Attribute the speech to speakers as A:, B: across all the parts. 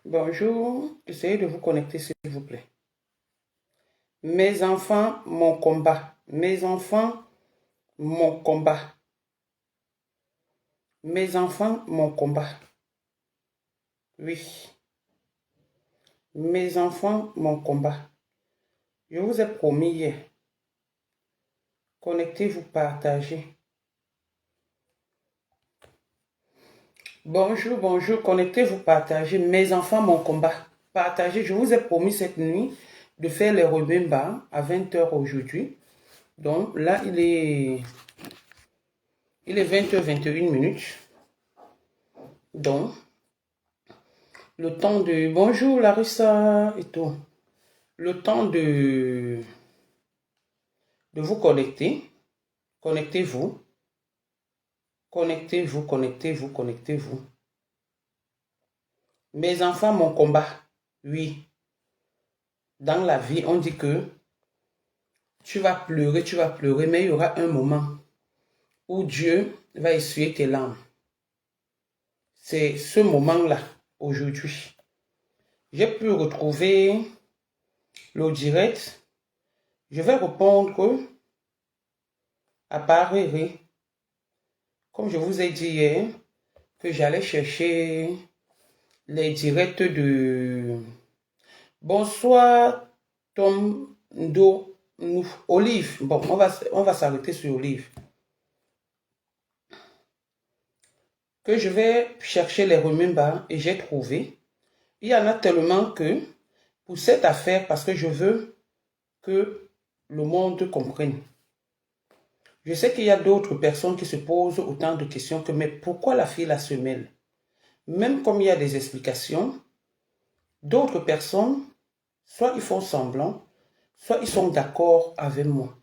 A: Bonjour, essayez de vous connecter s'il vous plaît. Mes enfants, mon combat. Mes enfants, mon combat. Mes enfants, mon combat. Oui. Mes enfants, mon combat. Je vous ai promis hier. Connectez-vous, partagez. Bonjour, bonjour, connectez-vous, partagez. Mes enfants, mon combat. Partagez. Je vous ai promis cette nuit de faire les Remember à 20 h aujourd'hui. Donc là, il est 20h21. Donc, le temps de... Bonjour Larissa et tout. Le temps de vous connecter. Connectez-vous. Connectez-vous, connectez-vous, connectez-vous. Mes enfants, mon combat. Oui. Dans la vie, on dit que tu vas pleurer, mais il y aura un moment où Dieu va essuyer tes larmes. C'est ce moment-là, aujourd'hui. J'ai pu retrouver le direct. Je vais répondre à Paris. Comme je vous ai dit hier, que j'allais chercher les directs de... Bonsoir, Tom Do, Olive. Bon, on va s'arrêter sur Olive. Que je vais chercher les Remember et j'ai trouvé. Il y en a tellement que pour cette affaire, parce que je veux que le monde comprenne. Je sais qu'il y a d'autres personnes qui se posent autant de questions que mais pourquoi la fille la se mêle? Même comme il y a des explications, d'autres personnes, soit ils font semblant, soit ils sont d'accord avec moi.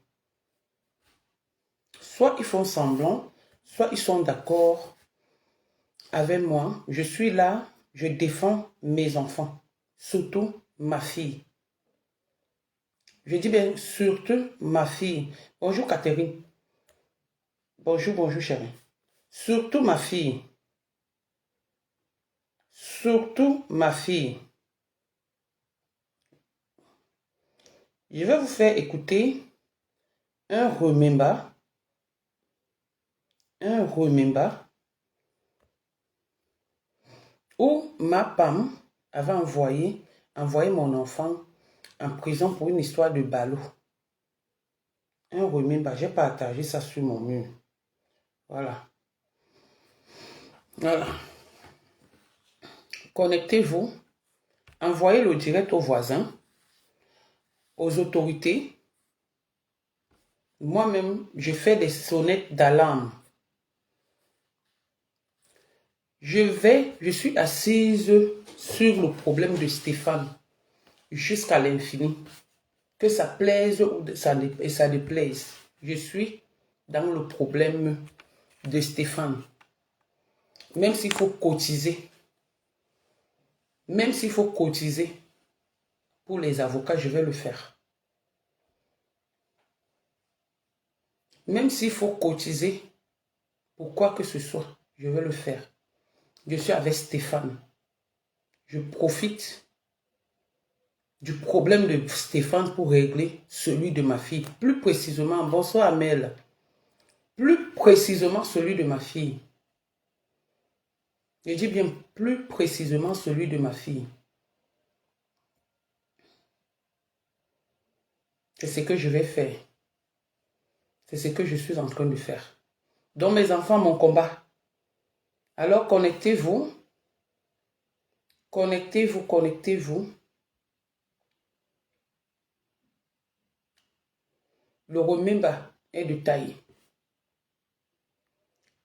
A: Soit ils font semblant, soit ils sont d'accord avec moi. Je suis là, je défends mes enfants, surtout ma fille. Je dis bien surtout ma fille. Bonjour Catherine. Bonjour, bonjour chérie. Surtout ma fille. Surtout ma fille. Je vais vous faire écouter un Remember. Un Remember où ma femme avait envoyé mon enfant en prison pour une histoire de ballot. Un Remember, j'ai partagé ça sur mon mur. Voilà. Voilà. Connectez-vous. Envoyez le direct aux voisins, aux autorités. Moi-même, je fais des sonnettes d'alarme. Je suis assise sur le problème de Stéphane jusqu'à l'infini. Que ça plaise ou ça déplaise. Je suis dans le problème de Stéphane. Même s'il faut cotiser. Même s'il faut cotiser pour les avocats, je vais le faire. Même s'il faut cotiser pour quoi que ce soit, je vais le faire. Je suis avec Stéphane. Je profite du problème de Stéphane pour régler celui de ma fille. Plus précisément, bonsoir Amel. Plus précisément celui de ma fille. Je dis bien plus précisément celui de ma fille. C'est ce que je vais faire. C'est ce que je suis en train de faire. Donc mes enfants, mon combat. Alors connectez-vous. Connectez-vous, connectez-vous. Le Remember est de taille.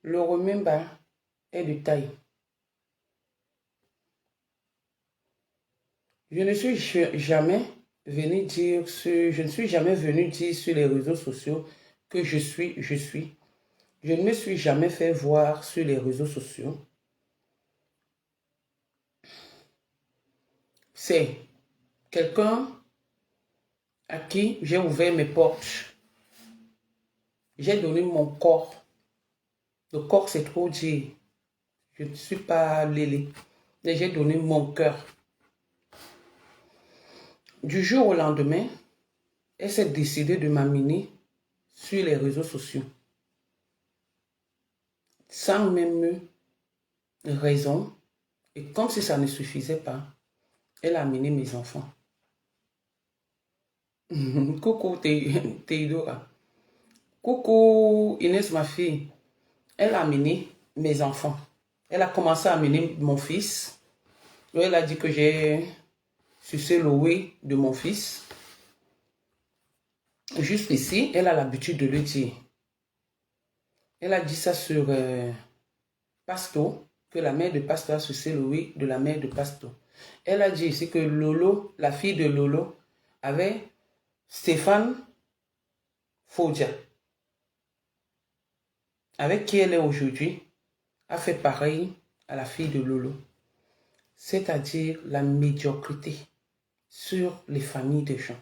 A: Le Remember est de taille. Je ne suis jamais venu dire sur les réseaux sociaux que je suis. Je ne me suis jamais fait voir sur les réseaux sociaux. C'est quelqu'un à qui j'ai ouvert mes portes. J'ai donné mon corps. Le corps, c'est trop dire. Je ne suis pas lélé. Mais j'ai donné mon cœur. Du jour au lendemain, elle s'est décidée de m'amener sur les réseaux sociaux. Sans même raison. Et comme si ça ne suffisait pas, elle a amené mes enfants. Coucou Théodora. Coucou Inès, ma fille. Elle a amené mes enfants. Elle a commencé à amener mon fils. Elle a dit que j'ai sucé le oui de mon fils. Jusqu'ici, elle a l'habitude de le dire. Elle a dit ça sur Pasto, que la mère de Pasto a sucé le oui de la mère de Pasto. Elle a dit ici que Lolo, la fille de Lolo, avait Stéphane Fodia, avec qui elle est aujourd'hui, a fait pareil à la fille de Lolo. C'est-à-dire la médiocrité sur les familles des gens.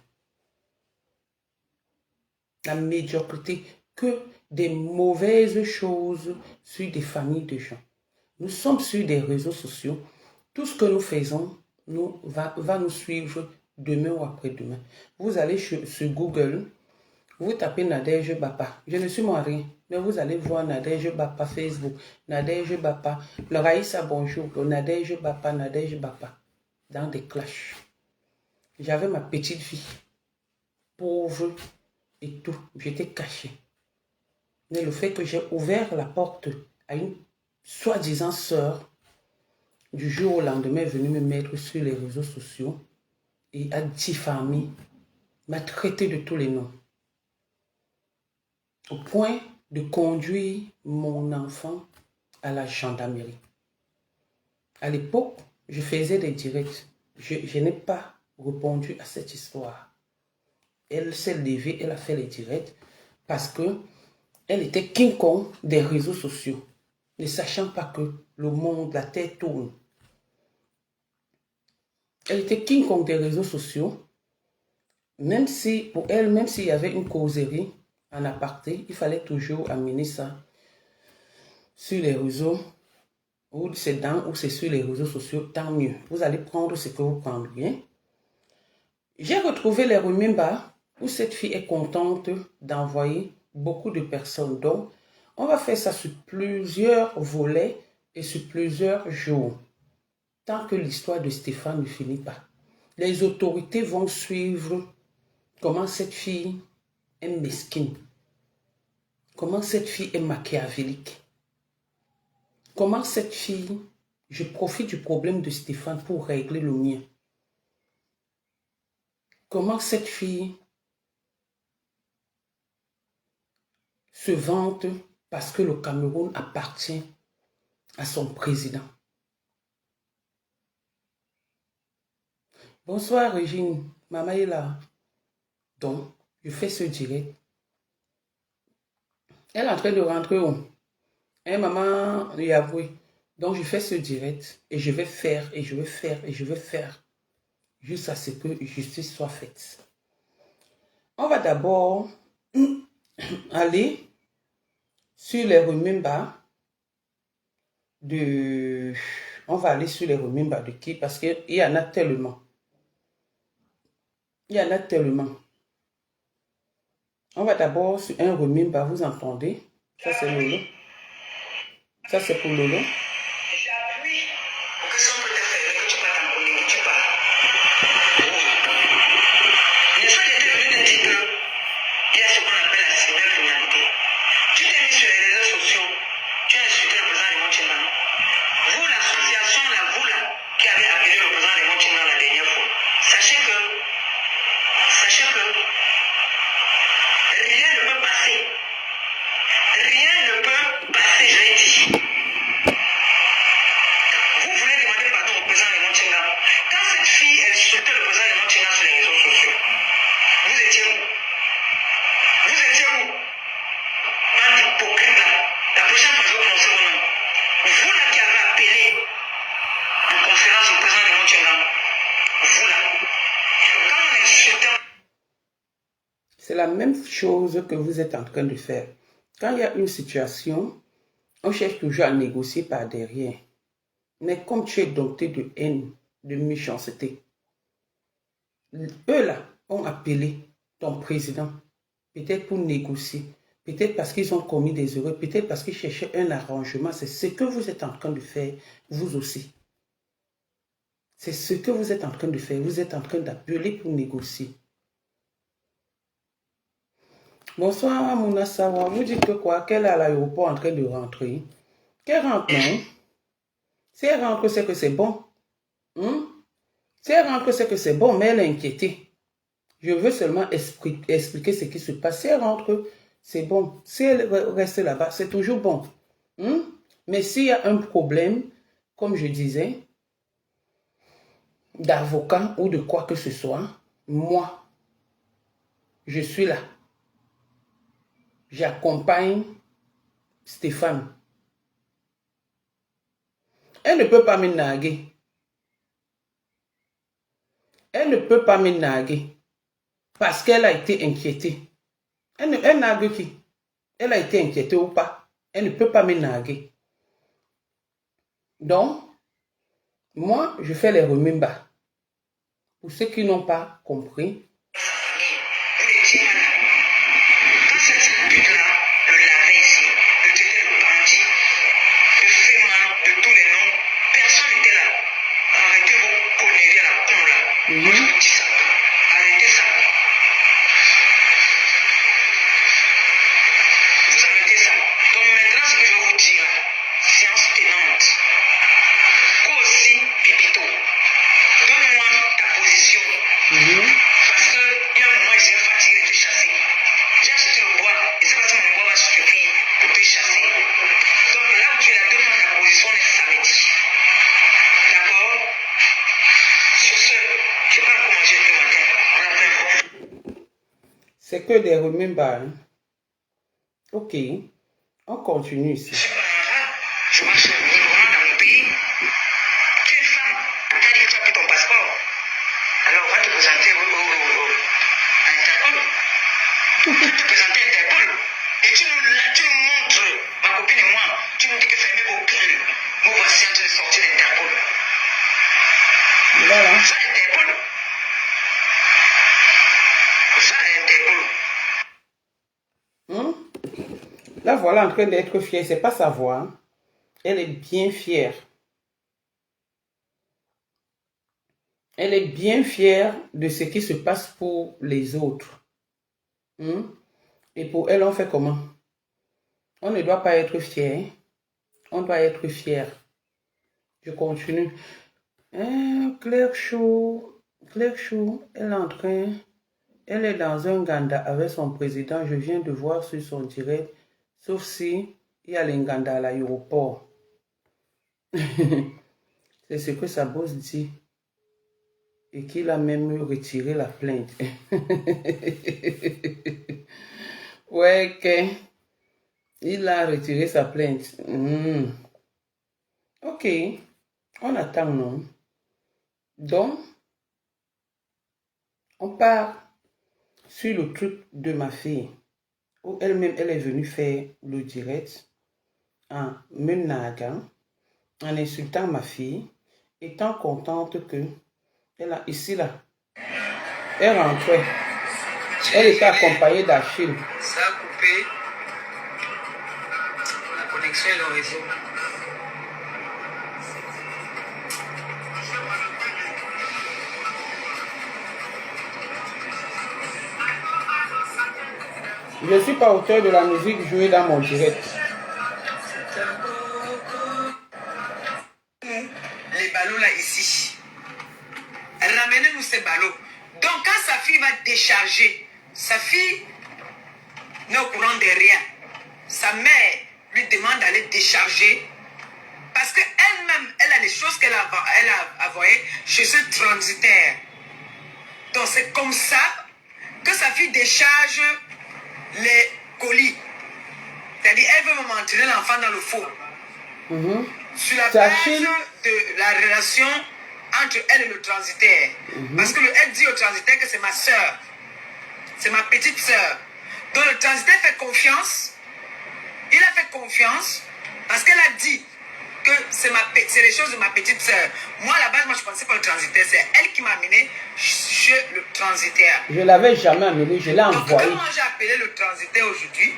A: La médiocrité, que des mauvaises choses sur des familles de gens. Nous sommes sur des réseaux sociaux. Tout ce que nous faisons va nous suivre demain ou après-demain. Vous allez sur Google, vous tapez Nadège Bapa. Je ne suis mariée, mais vous allez voir Nadège Bapa Facebook, Nadège Bapa, le Raïssa bonjour, Nadège Bapa, dans des clashs. J'avais ma petite fille, pauvre et tout, j'étais cachée. Mais le fait que j'ai ouvert la porte à une soi-disant sœur, du jour au lendemain, est venue me mettre sur les réseaux sociaux et a diffamé, m'a traité de tous les noms. Au point de conduire mon enfant à la gendarmerie. À l'époque, je faisais des directs. Je n'ai pas répondu à cette histoire. Elle s'est levée, elle a fait les directs parce que elle était King Kong des réseaux sociaux, ne sachant pas que le monde, la terre tourne. Elle était King Kong des réseaux sociaux, même si, pour elle, même s'il y avait une causerie en aparté, il fallait toujours amener ça sur les réseaux, ou c'est dans, ou c'est sur les réseaux sociaux, tant mieux. Vous allez prendre ce que vous prendriez. J'ai retrouvé les Remember où cette fille est contente d'envoyer beaucoup de personnes. Donc, on va faire ça sur plusieurs volets et sur plusieurs jours. Tant que l'histoire de Stéphane ne finit pas. Les autorités vont suivre comment cette fille est mesquine. Comment cette fille est machiavélique. Comment cette fille, je profite du problème de Stéphane pour régler le mien. Comment cette fille se vante parce que le Cameroun appartient à son président. Bonsoir Régine, maman est là. Donc, je fais ce direct. Elle est en train de rentrer où? Hein, maman, lui avoué. Donc, je fais ce direct et je vais faire, et je vais faire, et je vais faire jusqu'à ce que justice soit faite. On va d'abord aller sur les Remember de... On va aller sur les Remember de qui? Parce qu'il y en a tellement. Il y en a tellement. On va d'abord sur un Remember, vous entendez? Ça c'est Lolo. Ça c'est pour Lolo. C'est la même chose que vous êtes en train de faire. Quand il y a une situation, on cherche toujours à négocier par derrière. Mais comme tu es dompté de haine, de méchanceté, eux là ont appelé ton président, peut-être pour négocier, peut-être parce qu'ils ont commis des erreurs, peut-être parce qu'ils cherchaient un arrangement. C'est ce que vous êtes en train de faire, vous aussi. C'est ce que vous êtes en train de faire. Vous êtes en train d'appeler pour négocier. Bonsoir, Mouna Sawa. Vous dites que quoi? Qu'elle est à l'aéroport en train de rentrer. Qu'elle rentre, non? Si elle rentre, c'est que c'est bon. Si elle rentre, c'est que c'est bon, mais elle est inquiétée. Je veux seulement expliquer ce qui se passe. Si elle rentre, c'est bon. Si elle reste là-bas, c'est toujours bon. Mais s'il y a un problème, comme je disais, d'avocat ou de quoi que ce soit, moi, je suis là. J'accompagne Stéphane. Elle ne peut pas me narguer. Elle ne peut pas me narguer parce qu'elle a été inquiétée. Elle nargue qui? Elle a été inquiétée ou pas? Elle ne peut pas me narguer. Donc, moi, je fais les remembers. Pour ceux qui n'ont pas compris, c'est que des remembers. Ok, on continue ici.
B: Je marche librement dans mon pays. Tu es une femme. Tu as dit que tu as pris ton passeport. Alors on va te présenter à Interpol. Tu vas te présenter à Interpol. Et tu nous montres, ma copine et moi, tu nous dis que fermez vos gueules. Nous voici en train de sortir d'Interpol.
A: Voilà.
B: Ça, Interpol. Ça, Interpol.
A: Là, voilà en train d'être fière. C'est pas sa voix. Elle est bien fière. Elle est bien fière de ce qui se passe pour les autres. Et pour elle, on fait comment? On ne doit pas être fier. On doit être fier. Je continue. Claire Chou, elle est dans un ganda avec son président. Je viens de voir sur son direct. Sauf si il y a les ganda à l'aéroport. C'est ce que sa boss dit. Et qu'il a même retiré la plainte. Ouais, ok. Il a retiré sa plainte. Ok. On attend, non? Donc, on part sur le truc de ma fille. Où elle-même, elle est venue faire le direct en me naguant, en insultant ma fille, étant contente que elle a ici là. Elle rentrait. Elle était accompagnée d'Achille.
B: Ça a coupé la connexion et le réseau.
A: Je ne suis pas auteur de la musique jouée dans mon direct.
B: Les ballots là ici. Ramenez-nous ces ballots. Donc quand sa fille va décharger, sa fille n'est au courant de rien. Sa mère lui demande d'aller décharger parce qu'elle-même, elle a les choses qu'elle a envoyées chez ce transitaire. Donc c'est comme ça que sa fille décharge les colis. C'est-à-dire, elle veut maintenir l'enfant dans le faux. Sur la base de la relation entre elle et le transitaire. Parce que elle dit au transitaire que c'est ma soeur. C'est ma petite soeur. Donc le transitaire fait confiance. Il a fait confiance parce qu'elle a dit que c'est les choses de ma petite soeur. Moi, à la base, moi, je ne pensais pas le transitaire. C'est elle qui m'a amené chez le transitaire.
A: Je ne l'avais jamais amené, je l'ai envoyé.
B: Comment j'ai appelé le transitaire aujourd'hui?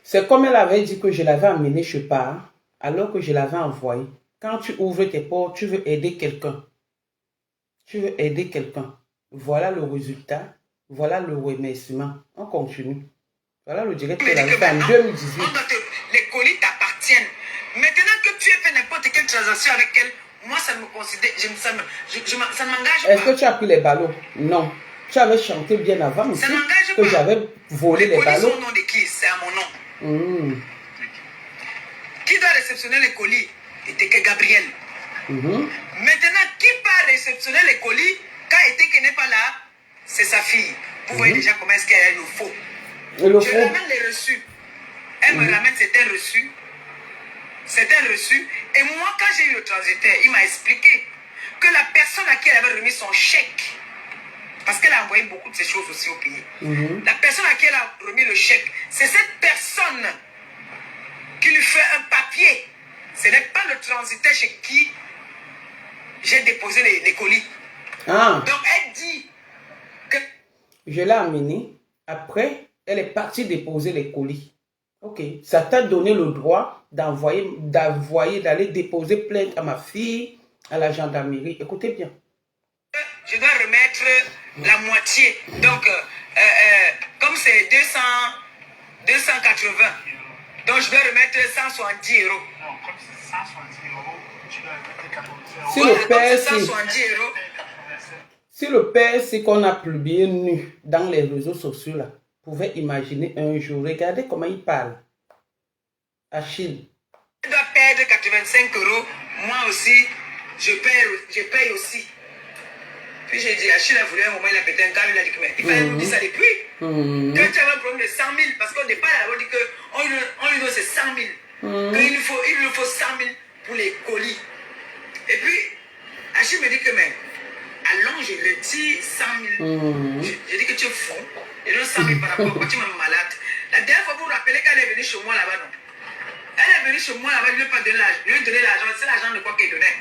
A: C'est comme elle avait dit que je l'avais amené chez part, alors que je l'avais envoyé. Quand tu ouvres tes portes, tu veux aider quelqu'un. Tu veux aider quelqu'un. Voilà le résultat. Voilà le remerciement. On continue. Voilà le direct qu'elle avait fait en 2018.
B: Les colis t'appartiennent. Maintenant que tu aies fait n'importe quelle transaction avec elle, moi, ça me considère. Ça ne m'engage pas.
A: Est-ce que tu as pris les ballots? Non. Tu avais chanté bien avant aussi que j'avais volé les ballots.
B: C'est au nom de qui? C'est à mon nom. Qui doit réceptionner les colis? C'était que Gabriel. Maintenant, qui va réceptionner les colis quand Eteke n'est pas là? C'est sa fille. Vous voyez déjà comment est-ce qu'il y a le faux. Je ramène les reçus. Elle me ramène, c'est un reçu. C'est un reçu. Et moi, quand j'ai eu le transitaire, il m'a expliqué que la personne à qui elle avait remis son chèque, parce qu'elle a envoyé beaucoup de ces choses aussi au pays, la personne à qui elle a remis le chèque, c'est cette personne qui lui fait un papier. Ce n'est pas le transitaire chez qui j'ai déposé les colis. Donc elle dit que...
A: Je l'ai amené. Après, elle est partie déposer les colis. Ok. Ça t'a donné le droit d'aller déposer plainte à ma fille, à la gendarmerie. Écoutez bien.
B: Je dois remettre la moitié. Donc, comme c'est 280, donc je dois remettre 170 €.
C: Non, comme c'est 170 €, tu dois remettre 80 €.
A: Si le père,
B: 170 €.
A: Si le père, c'est qu'on a publié nu dans les réseaux sociaux là, pouvait imaginer un jour, regardez comment il parle. Achille.
B: Je dois perdre 85 €. Moi aussi, je paye aussi. Puis j'ai dit, Achille a voulu un moment, il a pété un câble, il a dit que mais il fallait nous dire ça depuis. Quand tu avais un problème de 100 000, parce qu'au départ, on dit qu'on lui donne c'est 100 000. Il lui faut 100 000 pour les colis. Et puis, Achille me dit que mais, allons, je retire 100 000. J'ai dit que tu es fou. Je donne 100 000 par rapport à quoi tu m'as malade. La dernière fois, vous vous rappelez qu'elle est venue chez moi là-bas, non? Elle est venue chez moi là-bas, je ne lui ai pas donné l'argent. Je lui ai donné l'argent, c'est l'argent de quoi qu'elle donnait.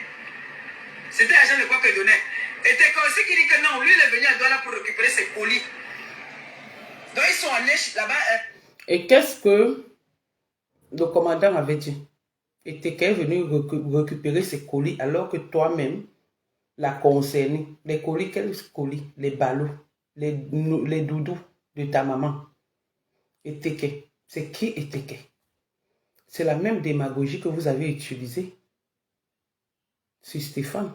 B: C'était l'argent de quoi qu'elle donnait. Et t'es aussi qui dit que non, lui il est venu à Douala pour récupérer ses colis. Donc ils sont allés là-bas.
A: Et qu'est-ce que le commandant avait dit? Et t'es venu récupérer ses colis alors que toi-même l'a concerné. Les colis, quels colis? Les ballots, les doudous de ta maman. Et Teke, c'est qui Eteke? C'est la même démagogie que vous avez utilisée sur Stéphane.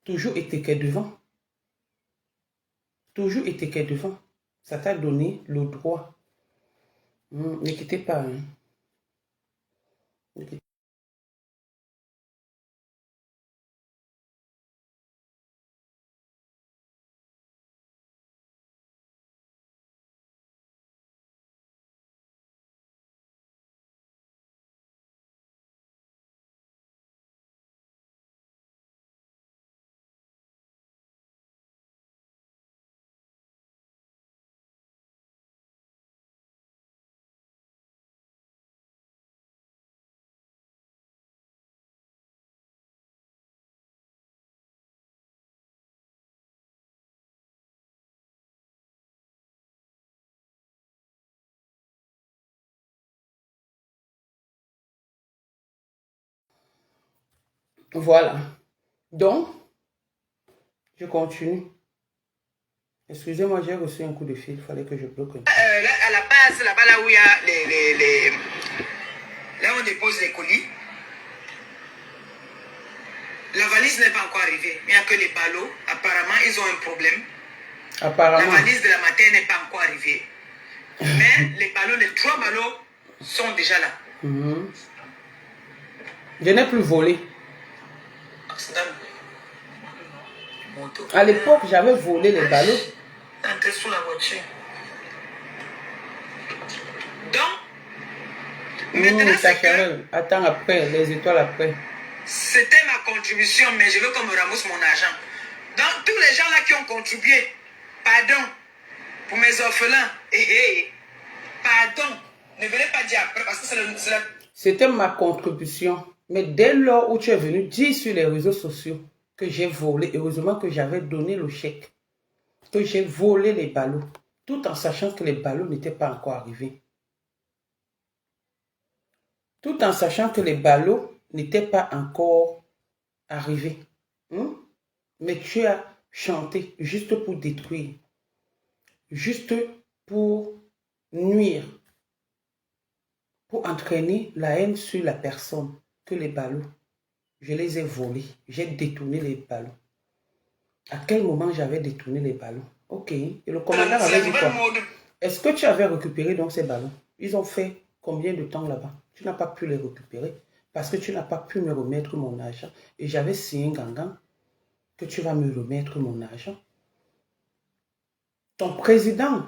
A: Toujours Eteke devant. Toujours Eteke devant. Ça t'a donné le droit. Ne quittez pas. Hein. Ne quittez. Voilà. Donc, je continue. Excusez-moi, j'ai reçu un coup de fil. Il fallait que je bloque.
B: À la base, là-bas, là où il y a là où on dépose les colis, la valise n'est pas encore arrivée. Il n'y a que les ballots. Apparemment, ils ont un problème.
A: Apparemment.
B: La valise de la matin n'est pas encore arrivée. Mais les ballots, les 3 ballots sont déjà là.
A: Je n'ai plus volé. À l'époque, j'avais volé les ballots.
B: Entrez sous la voiture. Donc, maintenant, c'est que...
A: Attends après, les étoiles après.
B: C'était ma contribution, mais je veux qu'on me remboursent mon argent. Donc, tous les gens là qui ont contribué, pardon, pour mes orphelins, pardon, ne venez pas dire après, parce que c'est
A: C'était ma contribution. Mais dès lors où tu es venu dire sur les réseaux sociaux que j'ai volé, heureusement que j'avais donné le chèque, que j'ai volé les ballots, tout en sachant que les ballots n'étaient pas encore arrivés. Tout en sachant que les ballots n'étaient pas encore arrivés. Mais tu as chanté juste pour détruire, juste pour nuire, pour entraîner la haine sur la personne, que les ballots, je les ai volés, j'ai détourné les ballots. À quel moment j'avais détourné les ballons? Ok. Et le commandant avait dit quoi? Est-ce que tu avais récupéré donc ces ballons? Ils ont fait combien de temps là-bas? Tu n'as pas pu les récupérer parce que tu n'as pas pu me remettre mon argent. Et j'avais signé un gangan que tu vas me remettre mon argent. Ton président,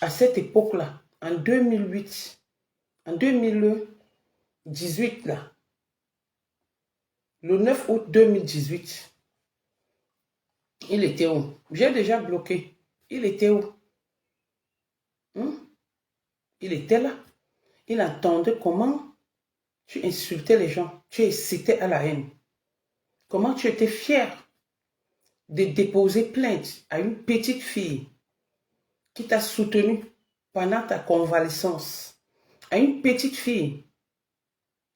A: à cette époque-là, en 2008, en 2018, là, le 9 août 2018, il était où? J'ai déjà bloqué. Il était où? Il était là. Il entendait comment tu insultais les gens. Tu incitais à la haine. Comment tu étais fier de déposer plainte à une petite fille qui t'a soutenu pendant ta convalescence. À une petite fille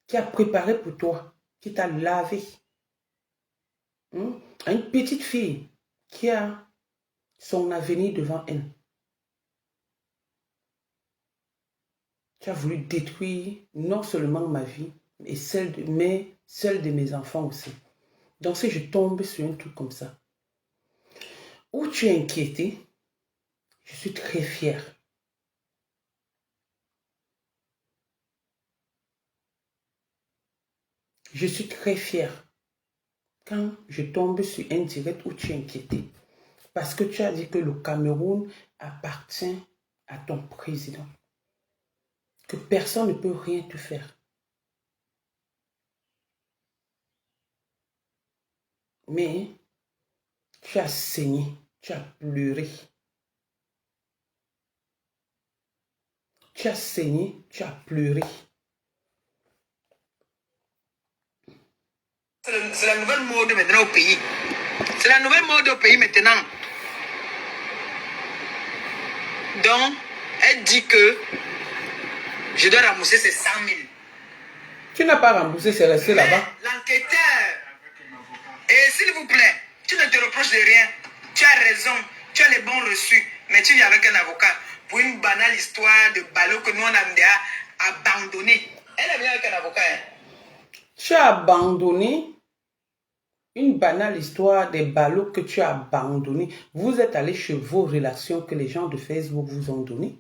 A: qui a préparé pour toi, qui t'a lavé. À une petite fille qui a son avenir devant elle. Tu as voulu détruire non seulement ma vie, mais celle de mes enfants aussi. Donc si je tombe sur un truc comme ça, où tu es inquiété, je suis très fière. Je suis très fière quand je tombe sur un direct où tu es inquiété. Parce que tu as dit que le Cameroun appartient à ton président. Que personne ne peut rien te faire. Mais tu as saigné, tu as pleuré. Tu as saigné, tu as pleuré.
B: C'est la nouvelle mode maintenant au pays. C'est la nouvelle mode au pays maintenant. Donc, elle dit que je dois rembourser ces 100 000.
A: Tu n'as pas remboursé, c'est resté là-bas.
B: L'enquêteur, et s'il vous plaît, tu ne te reproches de rien. Tu as raison, tu as les bons reçus. Mais tu viens avec un avocat pour une banale histoire de ballot que nous on a déjà abandonné. Elle est venue avec un avocat.
A: Tu as abandonné une banale histoire des ballots que tu as abandonné. Vous êtes allé chez vos relations que les gens de Facebook vous ont données.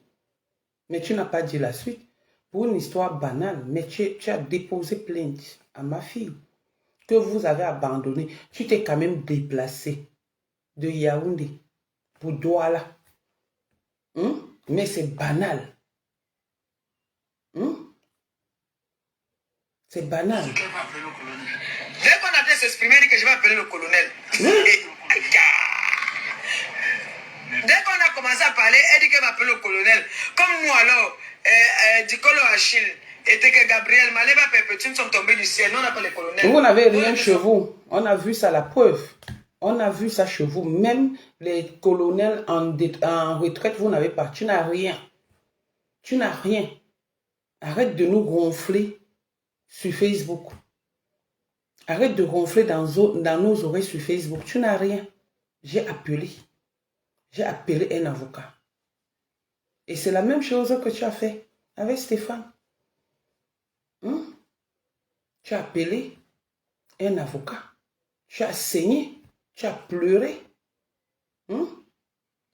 A: Mais tu n'as pas dit la suite. Pour une histoire banale, mais tu as déposé plainte à ma fille que vous avez abandonné. Tu t'es quand même déplacé de Yaoundé pour Douala. Mais c'est banal. C'est banal.
B: Dès qu'on a fait s'exprimer, il dit que je vais appeler le colonel. Dès qu'on a commencé à parler, elle dit qu'elle va appeler le colonel. Comme nous alors, Dicolo Achille, et que Gabriel, Maleba Perpétune sont tombés du ciel. Nous on appelle le colonel.
A: Vous n'avez rien chez vous. On a vu ça, la preuve. On a vu ça chez vous. Même les colonels en retraite, vous n'avez pas. Tu n'as rien. Tu n'as rien. Arrête de nous gonfler sur Facebook. Arrête de gonfler dans nos oreilles sur Facebook. Tu n'as rien. J'ai appelé un avocat. Et c'est la même chose que tu as fait avec Stéphane. Tu as appelé un avocat. Tu as saigné. Tu as pleuré.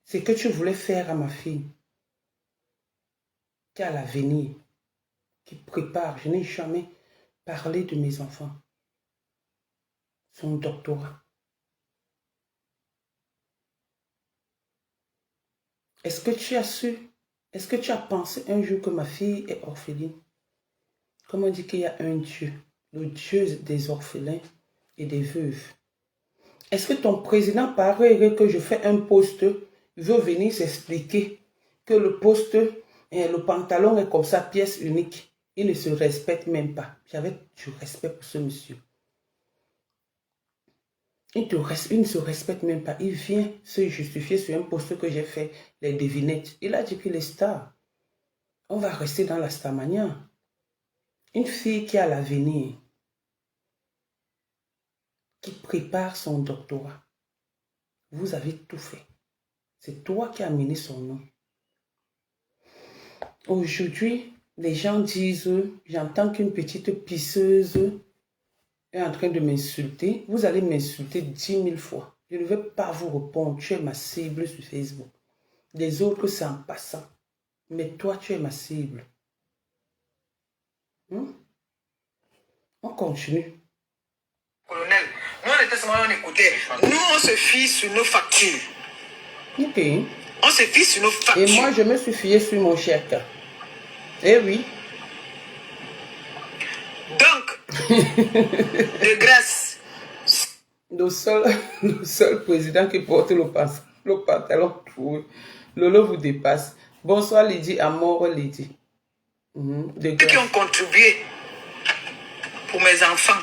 A: C'est ce que tu voulais faire à ma fille. Qui a l'avenir. Qui prépare. Je n'ai jamais parlé de mes enfants. Son doctorat. Est-ce que tu as su, est-ce que tu as pensé un jour que ma fille est orpheline? Comme on dit qu'il y a un Dieu, le Dieu des orphelins et des veuves. Est-ce que ton président paraît que je fais un post, veut venir s'expliquer que le post, le pantalon est comme ça, pièce unique. Il ne se respecte même pas. J'avais du respect pour ce monsieur. Il ne se respecte même pas. Il vient se justifier sur un post que j'ai fait, les devinettes. Il a dit qu'il est star. On va rester dans la starmania. Une fille qui a l'avenir, qui prépare son doctorat. Vous avez tout fait. C'est toi qui as mené son nom. Aujourd'hui, les gens disent, j'entends qu'une petite pisseuse est en train de m'insulter. Vous allez m'insulter 10 000 fois. Je ne vais pas vous répondre. Tu es ma cible sur Facebook. Les autres, c'est en passant. Mais toi, tu es ma cible. On continue.
B: Colonel, nous on était seulement on écoutait. Nous on se fie sur nos factures.
A: Ok.
B: On se fie sur nos factures.
A: Et moi, je me suis fié sur mon chèque. Eh oui.
B: Donc, de grâce.
A: Le seul président qui porte le pantalon troué. Lolo vous dépasse. Bonsoir Lydie, Amour Lydie.
B: Ceux qui ont contribué pour mes enfants,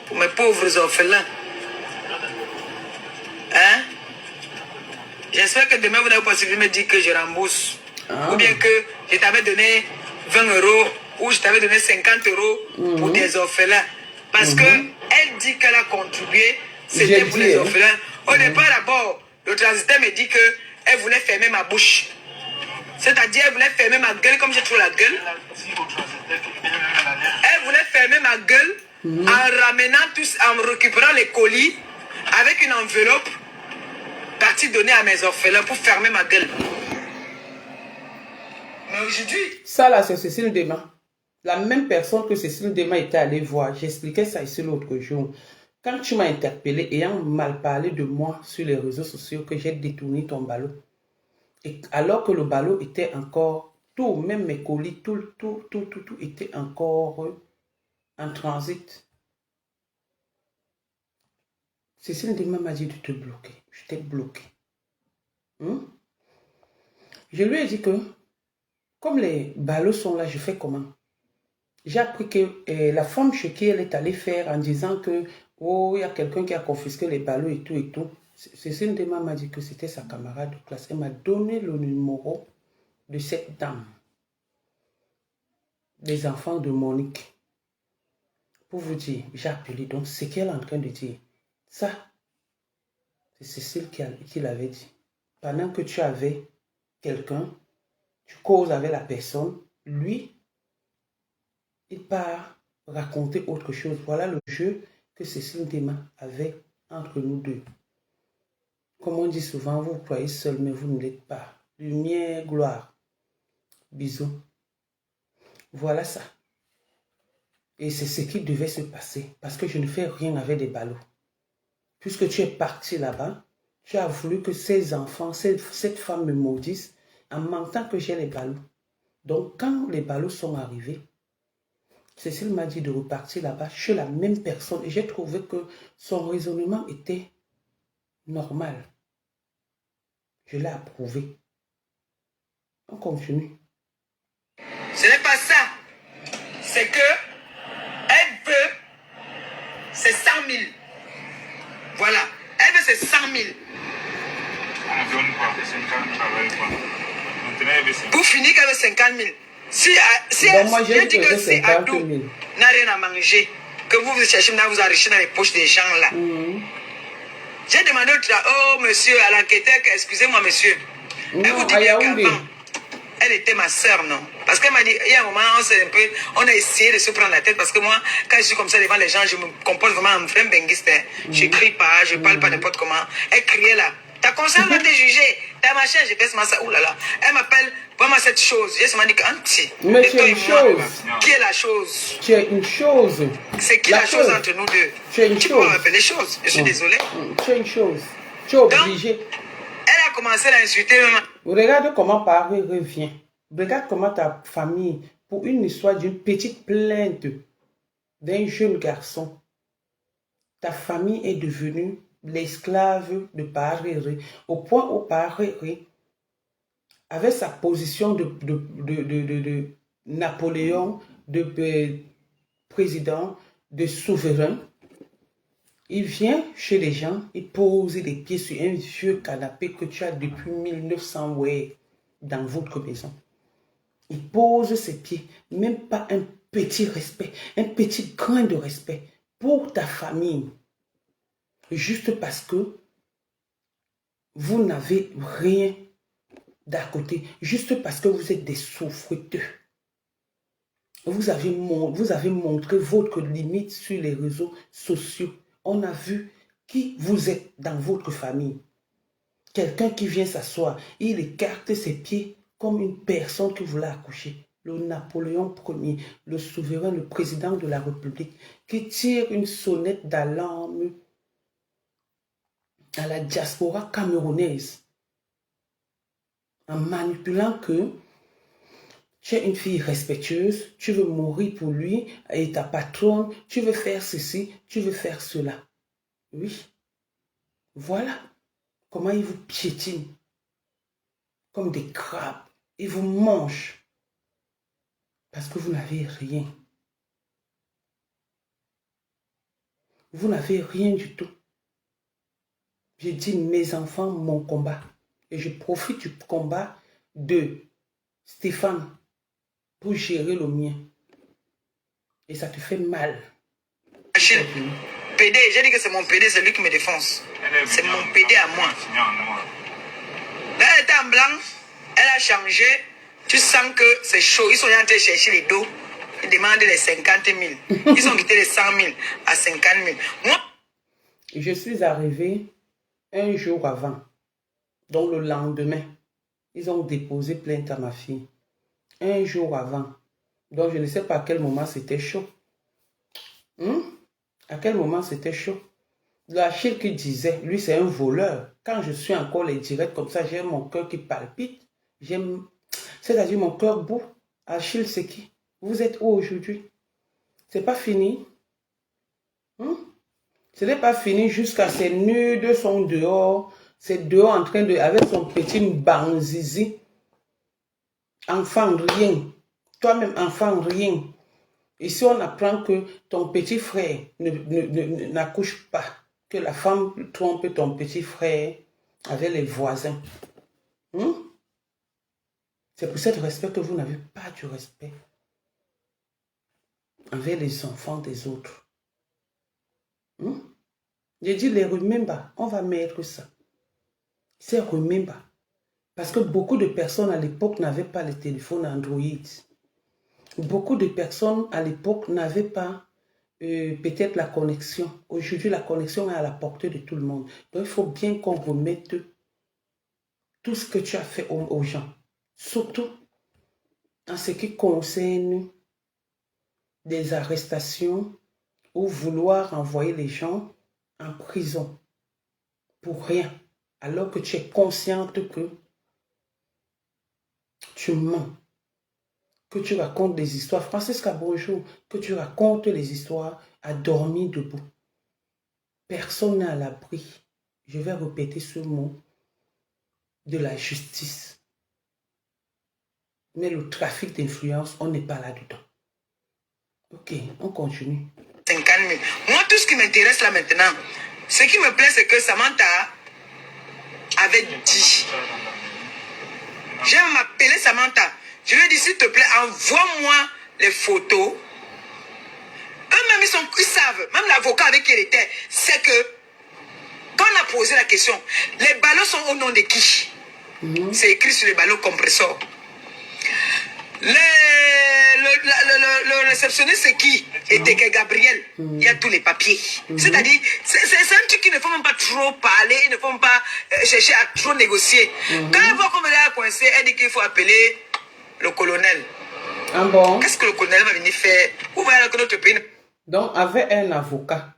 B: pour mes pauvres orphelins. Hein? J'espère que demain vous n'avez pas suivi me dire que je rembourse. Ou bien que je t'avais donné 20 € ou je t'avais donné 50 € pour des orphelins. Parce que elle dit qu'elle a contribué, c'était pour les orphelins. Au départ d'abord, le transitaire me dit qu'elle voulait fermer ma bouche. C'est-à-dire, elle voulait fermer ma gueule comme j'ai trop la gueule. Elle voulait fermer ma gueule en ramenant tous, en récupérant les colis avec une enveloppe partie donnée à mes orphelins pour fermer ma gueule. Mais aujourd'hui...
A: Ça là, c'est Cécile Dema. La même personne que Cécile Dema était allée voir. J'expliquais ça ici l'autre jour. Quand tu m'as interpellé ayant mal parlé de moi sur les réseaux sociaux que j'ai détourné ton ballot. Et alors que le ballot était encore, tout, même mes colis, tout était encore en transit. Cécile Dema m'a dit de te bloquer. Je t'ai bloqué. Je lui ai dit que, comme les ballots sont là, je fais comment? J'ai appris que la femme chez qui elle est allée faire en disant que, oh, il y a quelqu'un qui a confisqué les ballots et tout et tout. Cécile Dema m'a dit que c'était sa camarade de classe. Elle m'a donné le numéro de cette dame, des enfants de Monique. Pour vous dire, j'ai appelé. Donc, c'est qu'elle est en train de dire. Ça, c'est Cécile qui l'avait dit. Pendant que tu avais quelqu'un, tu causes avec la personne, lui, il part raconter autre chose. Voilà le jeu que Cécile Dema avait entre nous deux. Comme on dit souvent, vous croyez seul, mais vous ne l'êtes pas. Lumière, gloire. Bisous. Voilà ça. Et c'est ce qui devait se passer. Parce que je ne fais rien avec des ballots. Puisque tu es parti là-bas, tu as voulu que ces enfants, cette femme me maudisse en mentant que j'ai les ballots. Donc quand les ballots sont arrivés, Cécile m'a dit de repartir là-bas chez la même personne. Et j'ai trouvé que son raisonnement était normal. Je l'ai approuvé. On continue.
B: Ce n'est pas ça. C'est que elle veut, c'est 100 000. Voilà. Elle veut, c'est 100 000. Pour finir, qu'elle veut 50 000. Si
A: bon, moi, j'ai dit
B: que c'est Adou n'a rien à manger, que vous cherchez à vous enrichir dans les poches des gens là. J'ai demandé oh monsieur, à l'enquêteur, excusez-moi monsieur.
A: Non,
B: elle vous dit bien qu'avant, elle était ma soeur, non? Parce qu'elle m'a dit, il y a un moment, on a essayé de se prendre la tête parce que moi, quand je suis comme ça devant les gens, je me comporte vraiment en vrai benguiste. Je crie pas, je parle pas n'importe comment. Elle criait là. Ta conscience va te juger. Ta machin, j'ai fait ça. Oulala. Elle m'appelle vraiment cette chose. J'ai seulement dit qu'anti.
A: Mais tu es une chose.
B: Qui est la chose?
A: Tu es une chose.
B: C'est qui la chose entre nous deux?
A: Tu es une chose.
B: Tu peux m'appeler chose. Je suis désolé.
A: Tu es une chose. Tu es obligé.
B: Elle a commencé à insulter même.
A: Regarde comment Paris revient. Regarde comment ta famille, pour une histoire d'une petite plainte d'un jeune garçon, ta famille est devenue l'esclave de Paris, au point où Paris avait sa position de Napoléon de président, de souverain. Il vient chez les gens, il pose des pieds sur un vieux canapé que tu as depuis 1900 ouais, dans votre maison. Il pose ses pieds, même pas un petit respect, un petit grain de respect pour ta famille. Juste parce que vous n'avez rien d'à côté, juste parce que vous êtes des souffreteux. Vous avez montré votre limite sur les réseaux sociaux. On a vu qui vous êtes dans votre famille. Quelqu'un qui vient s'asseoir, il écarte ses pieds comme une personne qui voulait accoucher. Le Napoléon Ier, le souverain, le président de la République, qui tire une sonnette d'alarme à la diaspora camerounaise en manipulant que tu es une fille respectueuse, tu veux mourir pour lui et ta patronne, tu veux faire ceci, tu veux faire cela. Oui, voilà comment ils vous piétinent comme des crabes. Ils vous mangent parce que vous n'avez rien. Vous n'avez rien du tout. J'ai dit mes enfants, mon combat. Et je profite du combat de Stéphane pour gérer le mien. Et ça te fait mal.
B: Achille, PD, j'ai dit que c'est mon PD, c'est lui qui me défonce. C'est mon PD à moi. Là, elle était en blanc, elle a changé. Tu sens que c'est chaud. Ils sont en train de chercher les dos. Ils demandent les 50 000. Ils ont quitté les 100 000 à 50 000. Moi,
A: je suis arrivé un jour avant. Donc le lendemain, ils ont déposé plainte à ma fille. Un jour avant. Donc je ne sais pas à quel moment c'était chaud. À quel moment c'était chaud. Le Achille qui disait, lui c'est un voleur. Quand je suis encore les directs comme ça, j'ai mon cœur qui palpite. C'est-à-dire mon cœur bout. Achille c'est qui? Vous êtes où aujourd'hui? C'est pas fini. Ce n'est pas fini jusqu'à ses nudes sont dehors. C'est dehors en train de, avec son petit banzizi. Enfant, rien. Toi-même, enfant, rien. Ici, on apprend que ton petit frère n'accouche pas. Que la femme trompe ton petit frère avec les voisins. C'est pour cet respect que vous n'avez pas du respect envers les enfants des autres. J'ai dit les remember, on va mettre ça. C'est remember. Parce que beaucoup de personnes à l'époque n'avaient pas les téléphones Android. Beaucoup de personnes à l'époque n'avaient pas peut-être la connexion. Aujourd'hui, la connexion est à la portée de tout le monde. Donc, il faut bien qu'on remette tout ce que tu as fait aux gens. Surtout en ce qui concerne des arrestations ou vouloir envoyer les gens en prison pour rien. Alors que tu es consciente que tu mens. Que tu racontes des histoires. Francisca, bonjour. Que tu racontes les histoires à dormir debout. Personne n'est à l'abri. Je vais répéter ce mot. De la justice. Mais le trafic d'influence, on n'est pas là-dedans. Ok, on continue.
B: 50 000. Moi, tout ce qui m'intéresse là maintenant, ce qui me plaît, c'est que Samantha avait dit. J'ai m'appelé Samantha. Je lui ai dit, s'il te plaît, envoie-moi les photos. Eux-mêmes, ils savent, même l'avocat avec qui il était, c'est que quand on a posé la question, les ballots sont au nom de qui? C'est écrit sur les ballots compresseurs. Le réceptionniste, c'est qui? Était que Gabriel. Il y a tous les papiers. C'est-à-dire, c'est un truc qu'il ne faut même pas trop parler, il ne faut même pas chercher à trop négocier. Quand elle voit comme elle est coincée, elle dit qu'il faut appeler le colonel.
A: Ah bon?
B: Qu'est-ce que le colonel va venir faire? Où va aller notre pays?
A: Donc, avec un avocat,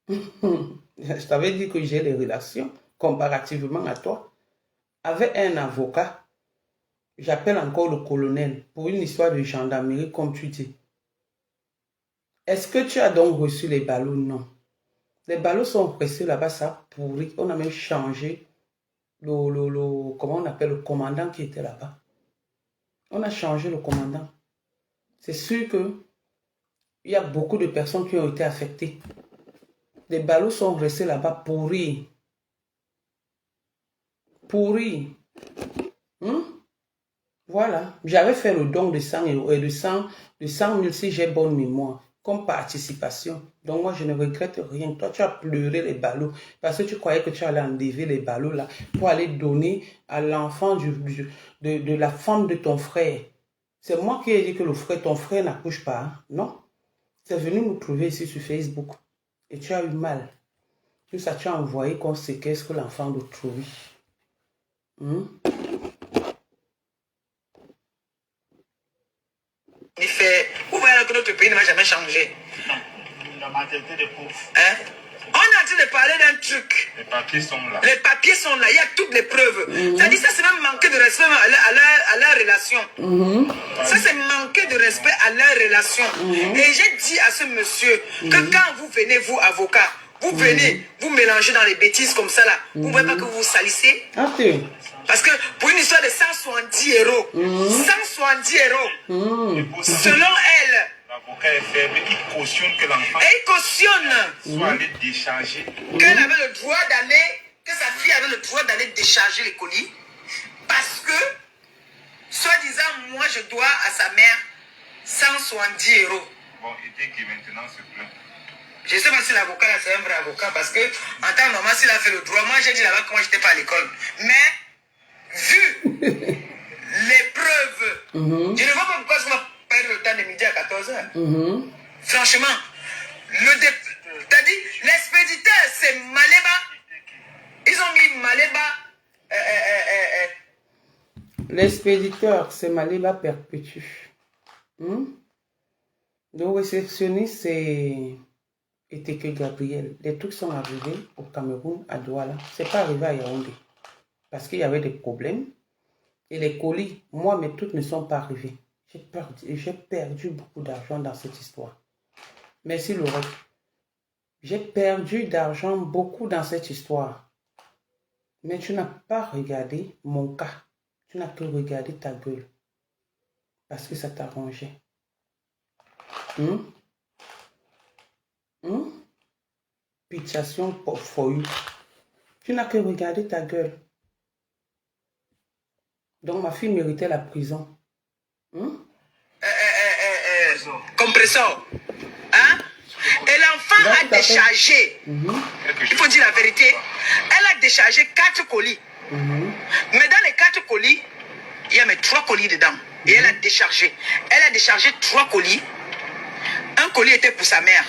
A: je t'avais dit que j'ai les relations comparativement à toi. Avec un avocat, j'appelle encore le colonel pour une histoire de gendarmerie, comme tu dis. Est-ce que tu as donc reçu les ballots? Non. Les ballots sont restés là-bas, ça pourri. On a même changé comment on appelle le commandant qui était là-bas. On a changé le commandant. c'est sûr que il y a beaucoup de personnes qui ont été affectées. Les ballots sont restés là-bas pourris. Pourris. Voilà. J'avais fait le don de 100 euros et de 100 000 si j'ai bonne mémoire, comme participation. Donc moi, je ne regrette rien. Toi, tu as pleuré les ballots parce que tu croyais que tu allais enlever les ballots là pour aller donner à l'enfant de la femme de ton frère. C'est moi qui ai dit que ton frère n'accouche pas. Hein? Non. C'est venu nous trouver ici sur Facebook. Et tu as eu mal. Tout ça, tu as envoyé qu'on séquestre l'enfant d'autrui.
B: Il fait, vous voyez que notre pays ne va jamais changer.
C: Non, la mentalité des pauvres.
B: Hein? On est en train de parler d'un truc.
C: Les papiers sont là.
B: Les papiers sont là, il y a toutes les preuves. C'est-à-dire ça, c'est même manquer de respect à leur relation. Ça, c'est manquer de respect à leur relation. Et j'ai dit à ce monsieur que quand vous venez, vous, avocats, vous venez, vous mélangez dans les bêtises comme ça là, vous ne voyez pas que vous vous salissez? Parce que pour une histoire de 170 euros, 170 euros, selon elle,
C: l'avocat est ferme, il cautionne que l'enfant soit allé décharger.
B: Qu'elle avait le droit d'aller, que sa fille avait le droit d'aller décharger les colis. Parce que, soi-disant, moi je dois à sa mère 170 euros.
C: Bon, et dès qu'il maintenant se plaint.
B: Je ne sais pas si l'avocat là c'est un vrai avocat parce que en temps normal s'il a fait le droit, moi j'ai dit là-bas que moi j'étais pas à l'école. Mais vu les preuves, je ne vois pas pourquoi je vais perdre le temps de midi à 14h. Franchement, t'as dit l'expéditeur c'est Maléba. Ils ont mis Maléba.
A: L'expéditeur c'est Maléba Perpétue. Le réceptionniste c'est Eteke Gabriel. Les trucs sont arrivés au Cameroun, à Douala. C'est pas arrivé à Yaoundé. Parce qu'il y avait des problèmes. Et les colis, moi, mes trucs ne sont pas arrivés. J'ai perdu beaucoup d'argent dans cette histoire. Merci, Laurent. J'ai perdu d'argent beaucoup dans cette histoire. Mais tu n'as pas regardé mon cas. Tu n'as que regardé ta gueule. Parce que ça t'arrangeait. Pitiation pour you. Tu n'as que regardé ta gueule. Donc ma fille méritait la prison.
B: Compresseur. Hein? Et l'enfant a déchargé. Il faut dire la vérité. Elle a déchargé 4 colis. Mais dans les 4 colis, il y a mes 3 colis dedans. Et elle a déchargé. Elle a déchargé 3 colis. Un colis était pour sa mère.